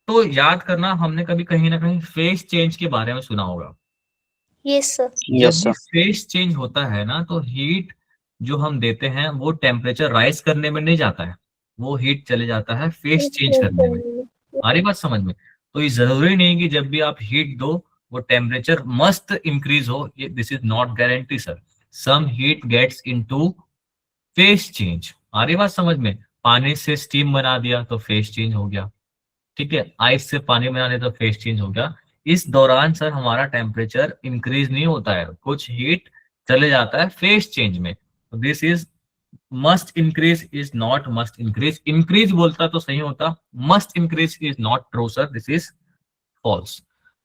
तो याद करना, हमने कभी कहीं ना कहीं फेस चेंज के बारे में सुना होगा। Yes sir. जब यस भी सर। फेस चेंज होता है ना, तो हीट जो हम देते हैं वो टेम्परेचर राइज करने में नहीं जाता है, वो हीट चले जाता है फेस चेंज करने में। हमारी बात समझ में? तो ये जरूरी नहीं कि जब भी आप हीट दो वो टेम्परेचर मस्ट इंक्रीज हो, ये this is not guarantee sir. Some heat gets into phase change. आ रही बात समझ में? पानी से स्टीम बना दिया तो फेस चेंज हो गया, ठीक है? आइस से पानी बना दिया तो फेस चेंज हो गया। इस दौरान सर हमारा टेम्परेचर इंक्रीज नहीं होता है, कुछ हीट चले जाता है फेस चेंज में। This is must increase is not must increase. Increase बोलता तो सही होता, must increase is not true sir, this is false.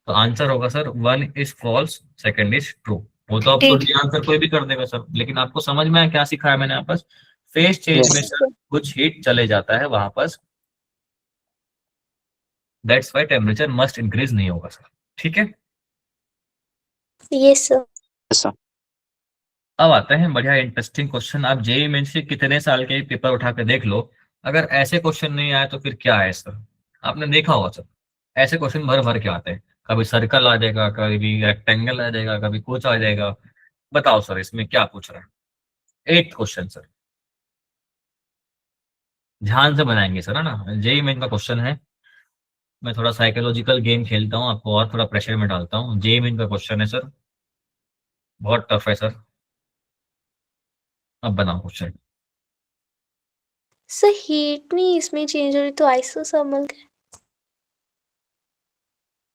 तो आंसर होगा sir one is false, second is true. वो तो आपको ठीक। आंसर कोई भी कर देगा सर, लेकिन आपको समझ में आया क्या सिखाया मैंने आपस? फेस चेंज में यस। सर कुछ हीट चले जाता है वहां पर, that's why temperature must increase नहीं होगा सर। ठीक है, यस सर। Yes sir. अब आते हैं बढ़िया इंटरेस्टिंग क्वेश्चन। आप जेईई मेंस के कितने साल के पेपर उठा के देख लो, अगर ऐसे क्वेश्चन नहीं आए तो फिर क्या है सर? आपने देखा होगा सर, ऐसे क्वेश्चन भर भर के आते हैं। कभी सर्कल आ जाएगा, कभी रेक्टेंगल आ जाएगा, कभी कुछ आ जाएगा। बताओ सर इसमें क्या पूछ रहा है? 8th क्वेश्चन सर, ध्यान से बनाएंगे सर, है ना? जेईई मेन का क्वेश्चन है। मैं थोड़ा साइकोलॉजिकल गेम खेलता हूँ, आपको और थोड़ा प्रेशर में डालता हूँ। जेईई मेन का क्वेश्चन है सर, बहुत टफ है सर। अब बनाओ क्वेश्चन। सर हीट नहीं इसमें चेंज हो रही तो आइसोथर्मल है।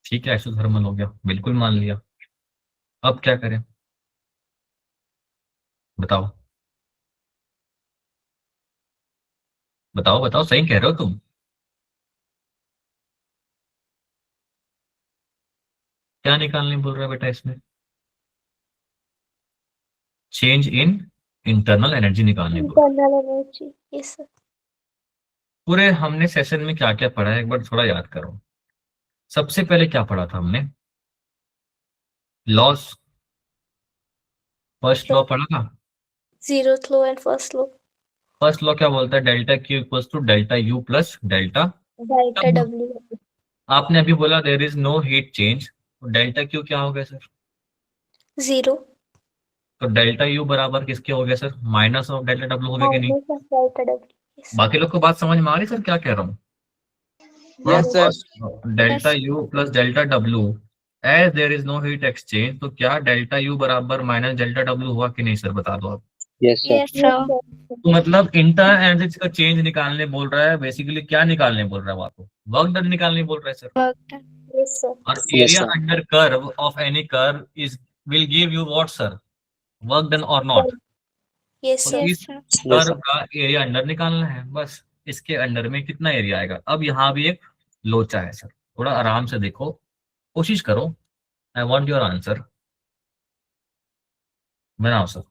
ठीक है, आइसोथर्मल हो गया, बिल्कुल मान लिया। अब क्या करें बताओ? बताओ बताओ, सही कह रहे हो तुम। क्या निकालने बोल रहा है बेटा इसमें? चेंज इन इंटरनल एनर्जी निकालने बोल रहा है। Internal energy, yes sir. पूरे हमने सेशन में क्या क्या पढ़ा है एक बार थोड़ा याद करो। सबसे पहले क्या पढ़ा था हमने? लॉस, फर्स्ट लॉ पढ़ा था। Zeroth law and first law. First law क्या बोलता है? Delta Q equals to delta U plus delta delta W। W. आपने अभी बोला there is no heat change, delta Q क्या हो गया सर? जीरो। तो डेल्टा यू बराबर किसके हो गया sir? Minus of delta W हो गया कि नहीं? Minus of delta W, yes. बाकी लोग को बात समझ में आ रही सर क्या कह रहा हूँ? Yes sir. Delta U plus delta W as there is no heat exchange, तो क्या डेल्टा यू बराबर माइनस डेल्टा डब्ल्यू हुआ कि नहीं सर? बता दो आप। Yes sir. Yes, sir. तो मतलब इंटर एनर्जी का चेंज निकालने बोल रहा है, बेसिकली क्या निकालने बोल रहा है वो आपको? वर्क डन निकालने बोल रहा है sir. Work done. Yes sir. और Yes, area sir. Under curve of any curve is will give you what sir? Work done और नॉट? यस तो सर। Yes, इस sir. Yes, curve sir. का area under निकालना है बस। इसके under में कितना एरिया आएगा? अब यहाँ भी एक लोचा है सर, थोड़ा आराम से देखो, कोशिश करो। आई वांट योर आंसर, बनाओ सर।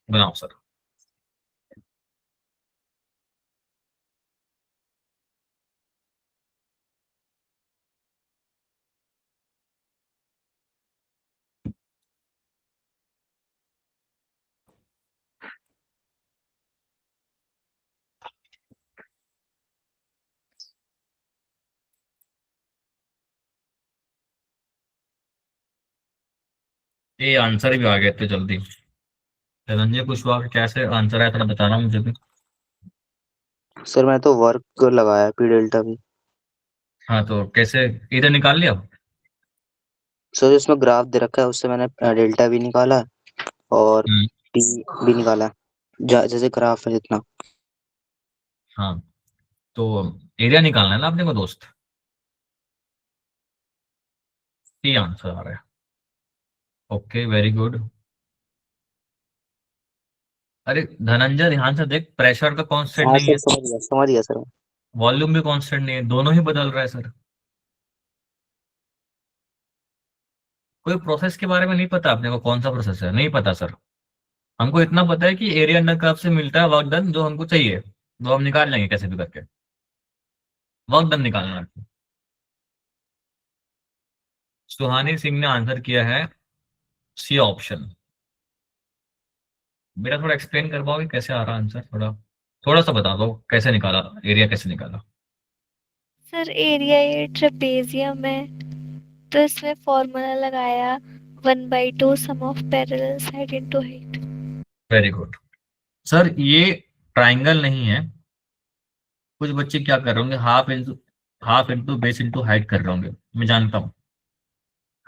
बनाओ सर। ये आंसर भी आ गए थे जल्दी। धनंजय कुशवाहा का कैसे आंसर आया थोड़ा बताना मुझे भी। सर मैं तो वर्क लगाया पी डेल्टा भी। हाँ तो कैसे, इधर निकाल लिया? सर इसमें ग्राफ दे रखा है, उससे मैंने डेल्टा भी निकाला और हम्म, पी भी निकाला, जैसे ग्राफ है जितना। हाँ तो एरिया निकालना है ना अपने को दोस्त, ये आंसर आ रहा है। Okay very good. अरे धनंजय ध्यान से देख, प्रेशर तो कांस्टेंट हाँ नहीं सर, है, समझ गया सर। वॉल्यूम भी कांस्टेंट नहीं है, दोनों ही बदल रहा है सर। कोई प्रोसेस के बारे में नहीं पता आपने को? कौन सा प्रोसेस है नहीं पता सर? हमको इतना पता है कि एरिया अंडर कर्व से मिलता है वर्क डन, जो हमको चाहिए वो हम निकाल लेंगे कैसे भी करके। वर्क डन निकालना है। सुहानी सिंह ने आंसर किया है सी ऑप्शन। बेटा थोड़ा एक्सप्लेन कर पाओगे कैसे आ रहा आंसर? थोड़ा थोड़ा सा बता दो कैसे निकाला, एरिया कैसे निकाला? सर एरिया ये ट्रेपेजियम है, तो इसमें फॉर्मूला लगाया 1/2 sum of parallel side into height. Very good sir. ये ट्राइंगल नहीं है, कुछ बच्चे क्या कर रहे होंगे, half into base into height कर रहे होंगे, मैं जानता हूँ,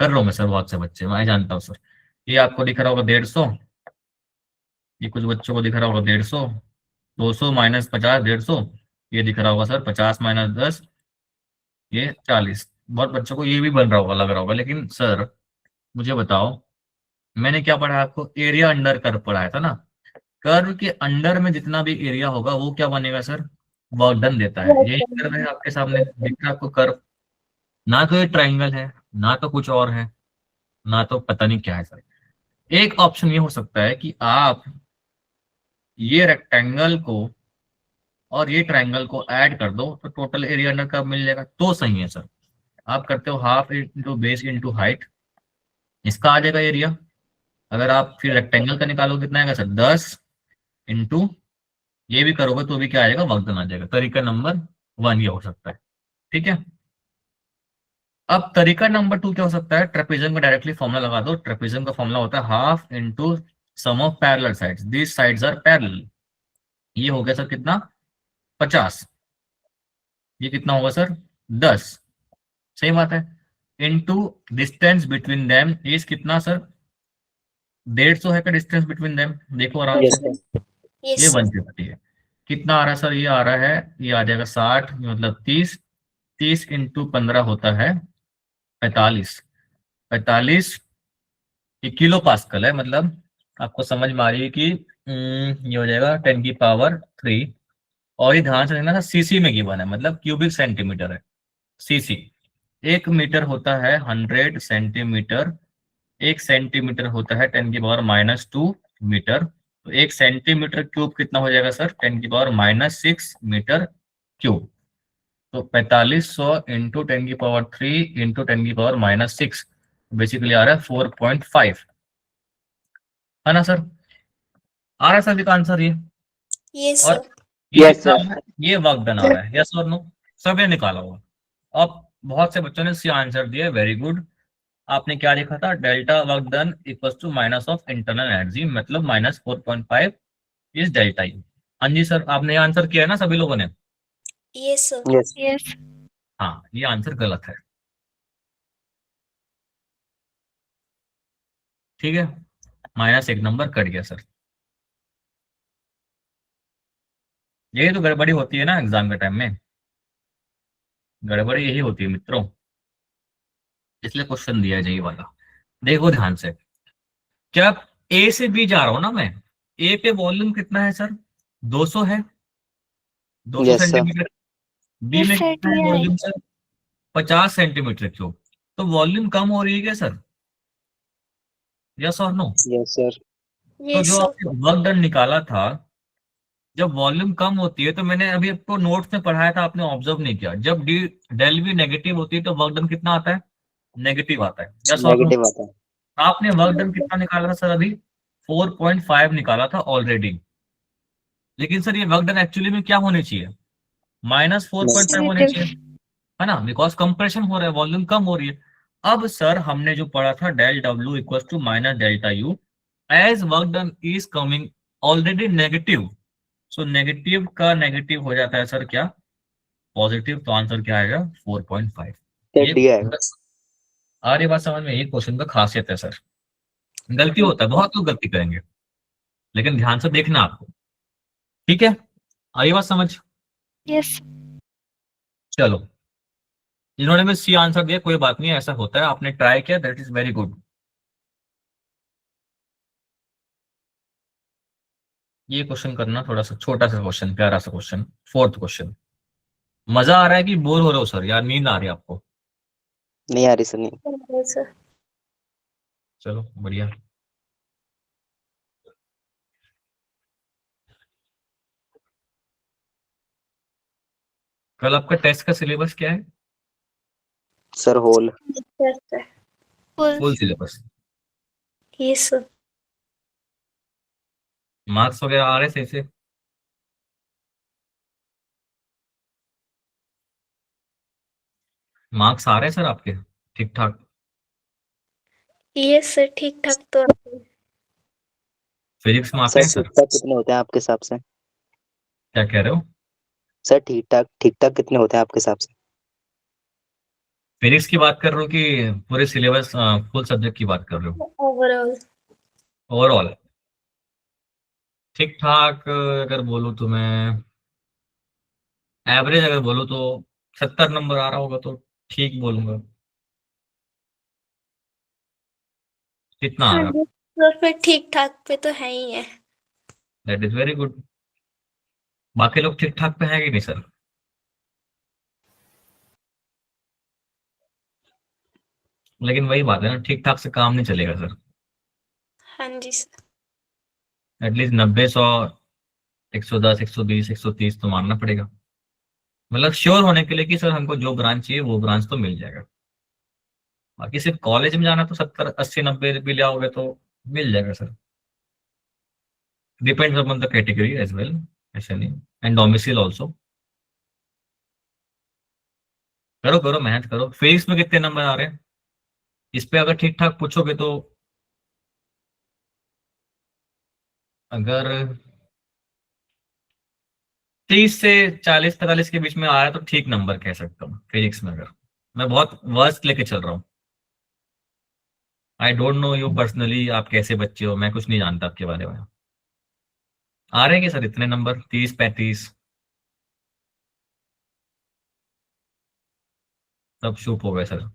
कर रहा हूँ मैं सर, बहुत से बच्चे मैं जानता हूँ सर। ये आपको दिख रहा होगा 150, ये कुछ बच्चों को दिख रहा होगा 150, 200 माइनस 50 150, ये दिख रहा होगा सर 50 माइनस 10 ये 40। बहुत बच्चों को ये भी बन रहा होगा, लग रहा होगा, लेकिन सर मुझे बताओ, मैंने क्या पढ़ा आपको? एरिया अंडर कर्व पढ़ाया था ना। कर्व के अंडर में जितना भी एरिया होगा वो क्या बनेगा सर? वर्क डन देता है। यही कर्व है आपके सामने दिख रहा है आपको कर्व। ना तो ये ट्राइंगल है, ना तो कुछ और है, ना तो पता नहीं क्या है सर। एक ऑप्शन ये हो सकता है कि आप ये रेक्टेंगल को और ये ट्राइंगल को ऐड कर दो तो टोटल एरिया अंडर कर्व मिल जाएगा, तो सही है सर। आप करते हो half into base into height, इसका आ जाएगा एरिया। अगर आप फिर रेक्टेंगल का निकालो कितना आएगा सर? 10 इंटू ये भी करोगे तो भी क्या आ जाएगा? वर्क डन आ जाएगा। तरीका नंबर 1 ये हो सकता है, ठीक है। अब तरीका नंबर 2 क्या हो सकता है? ट्रेपेजियम का डायरेक्टली फॉर्मूला लगा दो। ट्रेपेजियम का फॉर्मूला होता है half into sum of parallel sides, this sides are parallel. ये हो गया सर कितना? 50। ये कितना होगा सर? 10। सही बात है। Into distance between them is कितना सर? 150 है का डिस्टेंस बिटवीन देम, देखो आराम यस से। सर। ये यस 150 है। कितना आ रहा है सर? ये आ रहा है, ये आ जाएगा 60, मतलब 30। 30 इंटू 15 होता है 45। 45 ये किलो पास्कल है, मतलब आपको समझ में आ रही है कि ये हो जाएगा 10⁻³ और ये ध्यान से देखना था सीसी में गिवन है, मतलब क्यूबिक सेंटीमीटर है। सीसी, 1 मीटर होता है 100 सेंटीमीटर, 1 सेंटीमीटर होता है 10⁻⁻² मीटर। तो 1 सेंटीमीटर क्यूब कितना हो जाएगा सर? 10⁻⁻6 metre cube. तो 4500 इंटू 10⁻³ इंटू 10⁻⁻6 बेसिकली आ रहा है 4.5, है ना सर? आ रहा है सर का आंसर ये? यस और सर। ये Yes, कितना आ sir. रहा है? ये वर्क डन आ रहा है, यस और नो? सबने निकाला हुआ। अब बहुत से बच्चों ने सी आंसर दिए, वेरी गुड। आपने क्या लिखा था? Delta work done equals to minus of internal energy, मतलब -4.5 इज डेल्टा यू। हाँ जी सर, आपने आंसर किया है ना सभी लोगों ने? Yes sir. यस। यस। हाँ, ये आंसर गलत है, ठीक है, -1 नंबर कट गया सर। यही तो गड़बड़ी होती है ना एग्जाम के टाइम में, गड़बड़ी यही होती है मित्रों, इसलिए क्वेश्चन दिया है यही वाला। देखो ध्यान से, जब ए से बी जा रहा हूं ना मैं, ए पे वॉल्यूम कितना है सर? 200 है, 200 yes sir. Centimetre. B yes में सर, कितना है दिया है। Volume sir? 50 centimetre cube. तो वॉल्यूम कम हो रही है क्या सर? यस और नो? Yes sir. तो यस जो सर। आपने वर्क डन निकाला था, जब वॉल्यूम कम होती है, तो मैंने अभी आपको नोट्स में पढ़ाया था, आपने ऑब्जर्व नहीं किया, जब डी डेल भी नेगेटिव होती है तो वर्क डन कितना आता है? नेगेटिव आता है, यस और नो? नेगेटिव आता है। आपने वर्क डन कितना निकाला था सर अभी? 4.5 निकाला था ऑलरेडी। लेकिन सर ये वर्क डन एक्चुअली में क्या होनी चाहिए? -4.5 होनी नेगेटिव। चाहिए, है ना? बिकॉज कंप्रेशन हो रहा है, वॉल्यूम कम हो रही है। अब सर हमने जो पढ़ा था del W equal to minus delta U, as work done is coming already negative, so negative का नेगेटिव हो जाता है सर क्या? पॉजिटिव। तो आंसर क्या आएगा? 4.5। सर ये डी आएगा। आ रही बात समझ में? ये क्वेश्चन का खासियत है सर, गलती होता है, बहुत लोग गलती करेंगे, लेकिन ध्यान से देखना आपको, ठीक है? आई बात समझ? यस। चलो, जिन्होंने भी सी आंसर दिया कोई बात नहीं, ऐसा होता है, आपने ट्राई किया, दैट इज वेरी गुड। ये क्वेश्चन करना थोड़ा सा छोटा सा क्वेश्चन, प्यारा सा क्वेश्चन, फोर्थ क्वेश्चन। मजा आ रहा है कि बोर हो रहे हो सर? यार नींद आ रही है आपको? नहीं आ रही सर, नहीं। Yes sir. चलो बढ़िया। कल आपका टेस्ट का सिलेबस क्या है? Sir whole. Yes sir. Full. Full syllabus. Yes sir. Marks वगैरह आ रहे सही से? मार्क्स आ रहे हैं सर आपके ठीक ठाक? यस सर, ठीक ठाक तो आते हैं। फिजिक्स में आते सर हैं ठीक सर? ठाक कितने होते हैं आपके हिसाब से? क्या कह रहे हो? सर ठीक ठाक कितने होते हैं आपके हिसाब से? फिजिक्स की बात कर रहे हो कि पूरे सिलेबस फुल सब्जेक्ट की बात कर रहे हो? ओवरऑल। ओवरऑल ठीक ठाक अगर बोलूँ तो मैं, एवरेज अगर बोलूँ तो 70 नंबर आ रहा होगा तो ठीक बोलूंगा। कितना आ हाँ रहा है? जी सर, फिर ठीक ठाक पे तो है ही है। That is very good. बाकी लोग ठीक ठाक पे हैं कि नहीं सर? लेकिन वही बात है ना, ठीक ठाक से काम नहीं चलेगा सर। हाँ जी सर। एटलीस्ट 90, 100, 110, 120, 130 तो मानना पड़ेगा, मतलब श्योर होने के लिए कि सर हमको जो ब्रांच चाहिए वो ब्रांच तो मिल जाएगा। बाकी सिर्फ कॉलेज में जाना तो 70, 80, 90 भी ले आओगे तो मिल जाएगा sir. Depends upon the category as well, ऐसा नहीं, एंड डोमिसाइल ऑल्सो। करो करो मेहनत करो। फिजिक्स में कितने नंबर आ रहे हैं? इस पे अगर ठीक ठाक पूछोगे तो, अगर 30 से 40, 45 के बीच में आया तो ठीक नंबर कह सकता हूँ फिजिक्स में, अगर मैं बहुत वर्स्ट लेके चल रहा हूँ। I don't know you personally, आप कैसे बच्चे हो, मैं कुछ नहीं जानता आपके बारे में। आ रहे हैं कि सर इतने नंबर, 30, 35? सब चुप हो गए सर,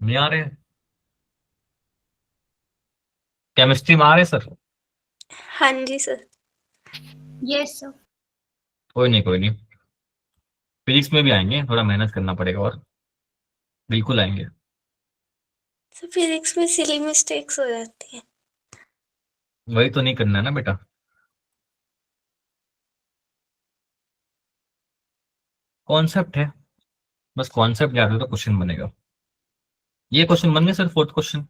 नहीं आ रहे हैं? केमिस्ट्री में आ रहे सर? हाँ जी सर। Yes sir. कोई नहीं कोई नहीं, फिजिक्स में भी आएंगे, थोड़ा मेहनत करना पड़ेगा और बिल्कुल आएंगे। सर फिजिक्स में सिली मिस्टेक्स हो जाती है। वही तो नहीं करना है ना बेटा। कॉन्सेप्ट है, बस कॉन्सेप्ट याद हो तो क्वेश्चन बनेगा। ये क्वेश्चन बन गया सर, फोर्थ क्वेश्चन।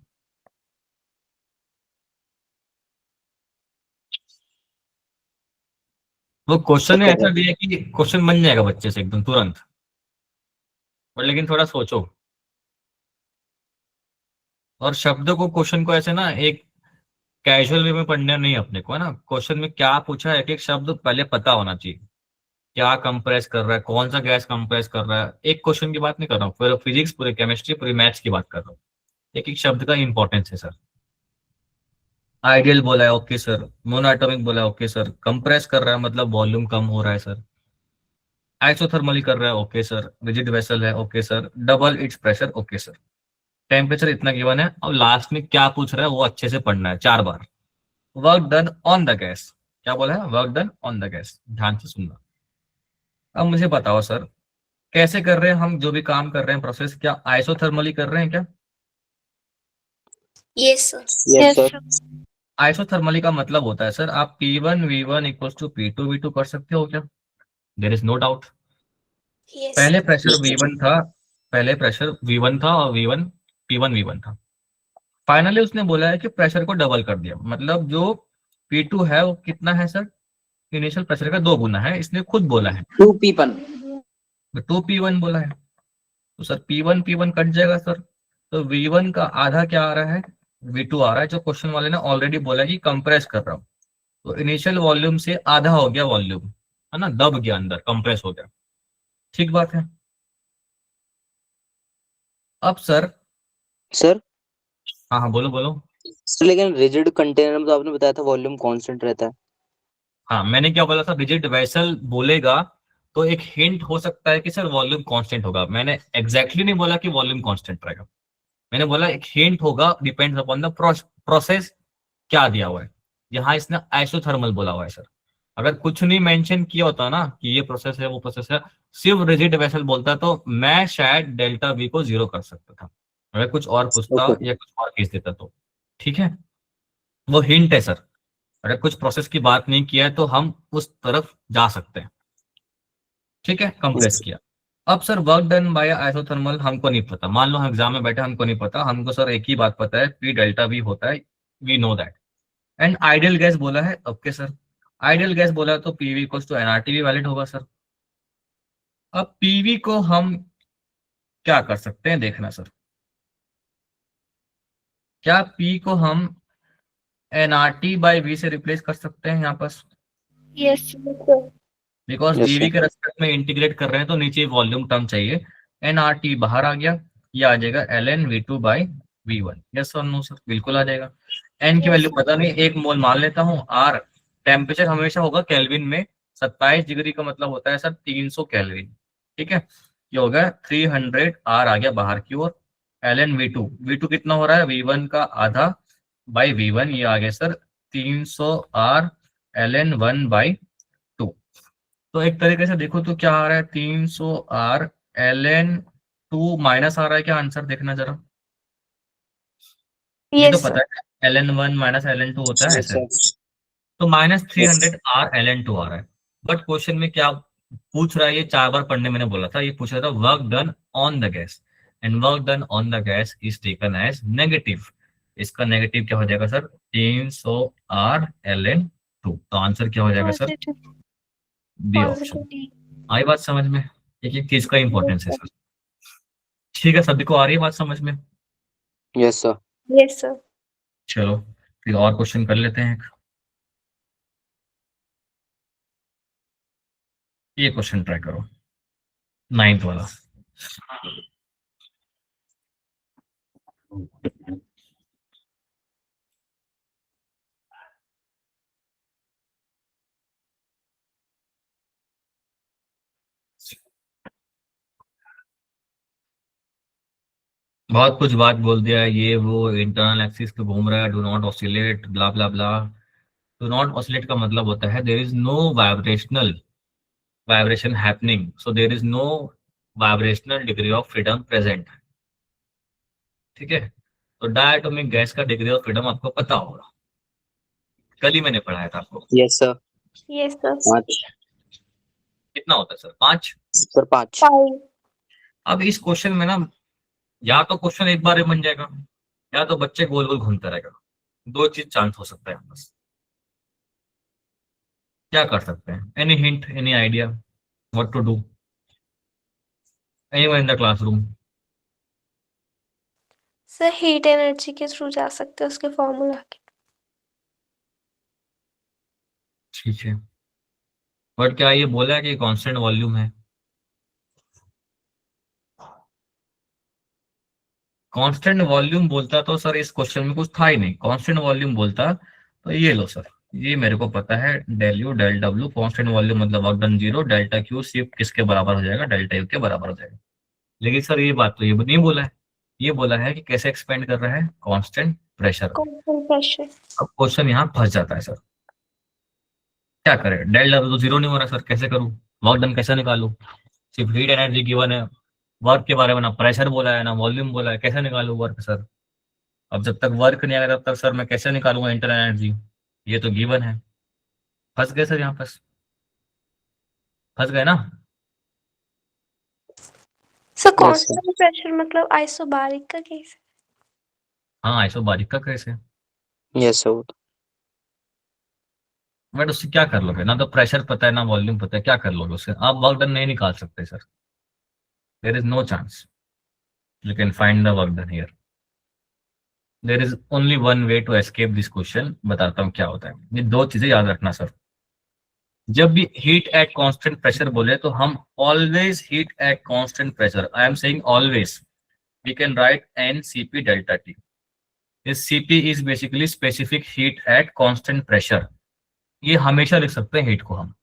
वो क्वेश्चन कर ऐसा दिया कि क्वेश्चन बन जाएगा बच्चे से एकदम तुरंत, और लेकिन थोड़ा सोचो। और शब्दों को, क्वेश्चन को ऐसे ना एक कैजुअल वे में पढ़ना नहीं है अपने को, है ना। क्वेश्चन में क्या पूछा है, एक एक शब्द पहले पता होना चाहिए। क्या कंप्रेस कर रहा है, कौन सा गैस कंप्रेस कर रहा है, एक क्वेश्चन की बात नहीं कर रहा हूँ, पूरे फिजिक्स, पूरे केमिस्ट्री, पूरी मैथ्स की बात कर रहा हूँ। एक एक शब्द का इंपॉर्टेंस है सर। आइडियल बोला है, ओके सर। मोनोएटॉमिक बोला है, ओके सर। कंप्रेस कर रहा है मतलब वॉल्यूम कम हो रहा है सर। आइसोथर्मली कर रहा है, ओके सर। रिजिड वेसल है, okay sir. Double it's pressure, okay sir. Temperature इतना गिवन है, और लास्ट में क्या पूछ रहा है वो अच्छे से पढ़ना है 4 बार। Work done on the gas, क्या बोला है, work done on the gas, ध्यान से सुनना। अब मुझे बताओ सर, कैसे कर रहे हैं हम जो भी काम कर रहे हैं प्रोसेस, क्या आइसोथर्मली कर रहे हैं क्या? Yes sir. Yes yes sir. Sir. Isothermally का मतलब होता है सर, आप P1 V1 equals to P2 V2 कर सकते हो क्या? There is no doubt. Yes पहले सर। प्रेशर V1 था, पहले प्रेशर V1 था, और V1 P1 V1 था। फाइनली उसने बोला है कि प्रेशर को डबल कर दिया, मतलब जो P2 है वो कितना है सर, इनिशियल प्रेशर का 2 गुना है, इसने खुद बोला है। 2p1। 2P1 बोला है, तो सर P1 कट जाएगा सर। तो V1 का आधा क्या आ रहा है, V2 आ रहा है, जो क्वेश्चन वाले ने ऑलरेडी बोला है कि कंप्रेस कर रहा हूँ। तो इनिशियल वॉल्यूम से आधा हो गया वॉल्यूम, है ना, दब गया अंदर, कंप्रेस हो गया। ठीक बात है। अब सर, सर हाँ हाँ बोलो बोलो। सर लेकिन रिजिड कंटेनर में तो आपने बताया था वॉल्यूम कांस्टेंट रहता है। हाँ मैंने क्या बोला था, रिजिड वेसल बोलेगा तो एक हिंट हो सकता है कि सर वॉल्यूम कांस्टेंट होगा। मैंने एग्जैक्टली नहीं बोला कि वॉल्यूम कांस्टेंट रहेगा, मैंने बोला एक हिंट होगा, डिपेंड्स अपॉन द प्रोसेस क्या दिया हुआ है। यहाँ इसने आइसोथर्मल बोला हुआ है सर। अगर कुछ नहीं मेंशन किया होता ना कि ये प्रोसेस है वो प्रोसेस है, सिर्फ रिजिड वेसल बोलता तो मैं शायद डेल्टा वी को 0 कर सकता था, अगर कुछ और पूछता ओके। या कुछ और केस देता तो। ठीक है, वो हिंट है सर। अगर कुछ प्रोसेस की बात नहीं किया है तो हम उस तरफ जा सकते हैं। ठीक है, कंप्रेस किया। अब sir work done bye isothermal हमको नहीं पता, मान लो हम एग्जाम में बैठे हमको नहीं पता, हमको सर एक ही बात पता है, पी डेल्टा वी होता है, we know that. And ideal gas बोला है, ओके सर। आइडियल गैस बोला है तो पीवी इक्वल्स टू एनआरटी भी वैलिड होगा सर। अब पीवी को हम क्या कर सकते हैं देखना सर, क्या पी को हम एनआरटी बाई वी से रिप्लेस कर सकते हैं यहाँ पर? Yes because yes dV sir. के रेस्पेक्ट में इंटीग्रेट कर रहे हैं तो नीचे वॉल्यूम टर्म चाहिए। एनआरटी बाहर आ गया, ये आ जाएगा ln V2/V1। यस और नो सर, बिल्कुल आ जाएगा। एन की वैल्यू यस पता नहीं, 1 मोल मान लेता हूँ। आर, टेम्परेचर हमेशा होगा केल्विन में, 27 डिग्री का मतलब होता है सर 300 केल्विन। ठीक है, ये हो गया 300, आर आ गया बाहर की ओर। ln V2 कितना हो रहा है, V1 का आधा बाई V1, ये आ गया सर 300 आर ln 1/2। तो एक तरीके से देखो तो क्या आ रहा है, 300 आर ln 2 माइनस आ रहा है क्या, आंसर देखना जरा। ये तो यस पता है ln 1 माइनस ln 2 होता है यस ऐसे। सर। तो minus three yes. Hundred R ln 2 आ रहा है। बट क्वेश्चन में क्या पूछ रहा है, ये 4 बार पढ़ने मैंने बोला था, ये पूछ रहा था work done on the gas, and work done on the gas is taken as negative. इसका नेगेटिव क्या हो जाएगा सर, 300 आर ln 2। तो आंसर क्या हो जाएगा sir, positive. B positive option. D. आई बात समझ में, एक एक चीज का इंपॉर्टेंस है सर। ठीक है, सभी को आ रही है बात समझ में? Yes sir. Yes sir. चलो फिर और क्वेश्चन कर लेते हैं। ये क्वेश्चन ट्राई करो, 9th वाला। बहुत कुछ बात बोल दिया है, ये वो इंटरनल एक्सिस पे घूम रहा है, do not oscillate, blah blah blah. Do not oscillate का मतलब होता है there is no vibration happening, so there is no vibrational degree of freedom present. ठीक है, तो डायटोमिक गैस का डिग्री ऑफ फ्रीडम आपको पता होगा, कल ही मैंने पढ़ाया था आपको। Yes sir. Yes sir. 5 कितना होता है सर? 5। सर। 5 5। अब इस क्वेश्चन में ना, या तो क्वेश्चन एक बार में बन जाएगा, या तो बच्चे गोल गोल घूमता रहेगा। दो चीज चांस हो सकता है बस। क्या कर सकते हैं? Any hint, any idea what to do? Anyone in the classroom? Sir heat energy के थ्रू जा सकते हैं उसके फॉर्मूला के। ठीक है, बट क्या ये बोला है कि कांस्टेंट वॉल्यूम है? कांस्टेंट वॉल्यूम बोलता तो सर इस क्वेश्चन में कुछ था ही नहीं। कांस्टेंट वॉल्यूम बोलता तो ये लो सर, ये मेरे को पता है, del U del W constant volume मतलब वर्क डन 0, डेल्टा क्यू सिर्फ किसके बराबर हो जाएगा? डेल्टा यू के बराबर हो जाएगा। लेकिन सर ये बात तो ये नहीं बोला है, ये बोला है कि कैसे एक्सपेंड कर रहा है? कांस्टेंट प्रेशर में। Constant pressure. अब क्वेश्चन यहाँ फंस जाता है सर, क्या करें? डेल डब्ल्यू तो 0 नहीं हो रहा सर, कैसे करूँ? वर्क डन कैसे निकालू? सिर्फ हीट एनर्जी गिवन है, वर्क के बारे में ना प्रेशर बोला है ना वॉल्यूम बोला है, कैसे निकालू वर्क सर? अब जब तक वर्क नहीं आएगा तब तक सर मैं कैसे निकालूंगा इंटर एनर्जी? ये तो गिवन है। फंस गए सर, यहाँ फंस गए ना? Sir Yes, sir. Constant pressure मतलब आइसोबारिक का केस है। हाँ, आइसोबारिक का कैसे? Yes sir. बट उससे क्या कर लोगे? ना तो प्रेशर पता है ना वॉल्यूम पता है, क्या कर लोगे उससे? आप वर्क डन नहीं निकाल सकते sir, there is no chance you can find the work done here. There is only one way to escape this question. बताता हूँ क्या होता है। ये दो चीजें याद रखना सर, जब भी हीट एट कांस्टेंट प्रेशर बोले तो हम always heat at constant pressure, I am saying always, we can write n CP delta T. This CP is basically specific heat at constant pressure. ये हमेशा लिख सकते हैं हीट को हम।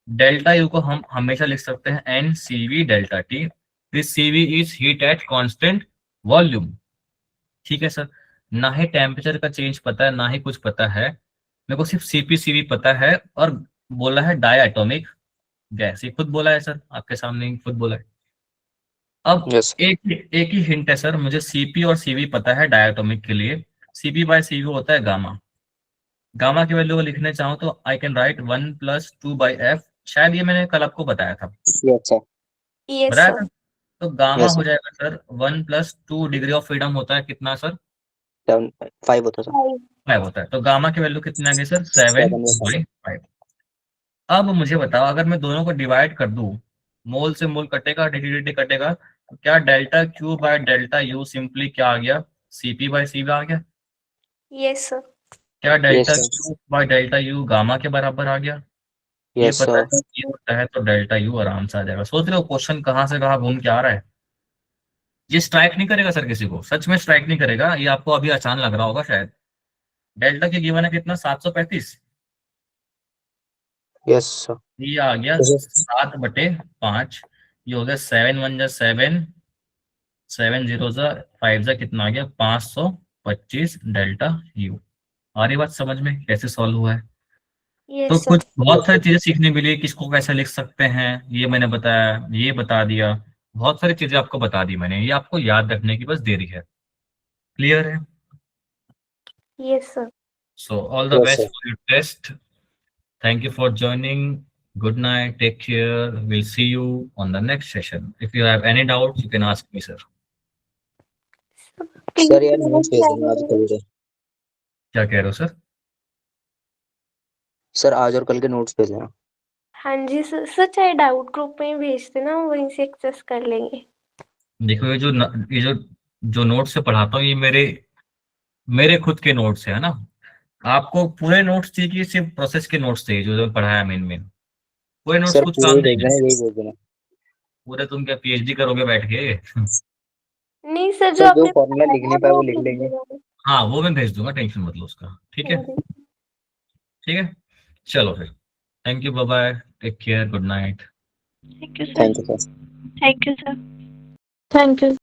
डेल्टा यू को हम हमेशा लिख सकते हैं n CV delta T. This CV is heat at constant volume. ठीक है सर, ना ही टेम्परेचर का चेंज पता है ना ही कुछ पता है, मेरे को सिर्फ सीपी सीवी पता है, और बोला है डाई एटॉमिक गैस, ये खुद बोला है सर, आपके सामने ही खुद बोला है। अब यस एक ही हिंट है सर, मुझे सीपी और सीवी पता है डाई एटॉमिक के लिए। सीपी बाय सीवी होता है गामा। गामा की वैल्यू को लिखने चाहूँ तो आई कैन राइट 1+2/f। शायद ये मैंने कल आपको बताया था, यस सर। यस बताया सर। था। तो गामा Yes, हो sir. जाएगा सर 1+2 डिग्री ऑफ फ्रीडम होता है कितना सर? 5 होता सर। 5 होता है। तो गामा की वैल्यू कितनी आ गई सर? 7/5। अब मुझे बताओ, अगर मैं दोनों को डिवाइड कर दूं, मोल से मोल कटेगा, डी कटेगा, तो क्या delta Q by delta U simply क्या आ गया? सीपी बाय सीवी आ गया। Yes sir. क्या delta sir. Q by delta U gamma के बराबर आ गया? ये Yes, पता sir. है ये होता है, तो डेल्टा यू आराम से आ जाएगा। सोच रहे हो क्वेश्चन कहाँ से कहाँ घूम के आ रहा है? ये स्ट्राइक नहीं करेगा सर किसी को, सच में स्ट्राइक नहीं करेगा। ये आपको अभी आसान लग रहा होगा शायद। डेल्टा की गिवन है कितना? 735। Yes, sir. ये आ गया Yes. 7/5। ये हो गया 7 1 जा 7, 7 0 जा 5 जा कितना आ गया? 525 डेल्टा यू। आ रही बात समझ में कैसे सॉल्व हुआ है? तो यस सर। कुछ बहुत सारी चीजें सीखने मिली, किसको कैसे लिख सकते हैं ये मैंने बताया, ये बता दिया, बहुत सारी चीजें आपको बता दी मैंने। ये आपको याद रखने की बस देरी है। क्लियर है? Yes sir. So all the Yes, best sir. For your test. Thank you for joining. Good night. Take care. We'll see you on the next session. If you have any doubts, you can ask me, sir. Sir यार notes भेज देना आज कल के। क्या कह रहे हो सर? सर आज और कल के नोट्स भेज देना। हाँ जी सर। सर चाहे डाउट ग्रुप में ही भेज देना, हम वहीं से एक्सेस कर लेंगे। देखो ये जो नोट्स से पढ़ाता हूँ, ये मेरे खुद के नोट्स है ना। आपको पूरे नोट्स चाहिए कि सिर्फ प्रोसेस के नोट्स चाहिए जो पढ़ाया मेन? पूरे नोट्स सर कुछ पूरे काम ही नहीं भेज देना, है। यही भेज देना। पूरे तुम क्या पीएचडी करोगे बैठ के? नहीं सर, जो सर जो आपने फॉर्मूला लिख नहीं पाए वो लिख भेज लेंगे। देना। हाँ, वो मैं भेज दूंगा, टेंशन मत लो उसका। ठीक है? हाँ जी। ठीक है, चलो फिर। Thank you, bye bye, take care, good night. Thank you sir. Thank you sir. Thank you sir. Thank you.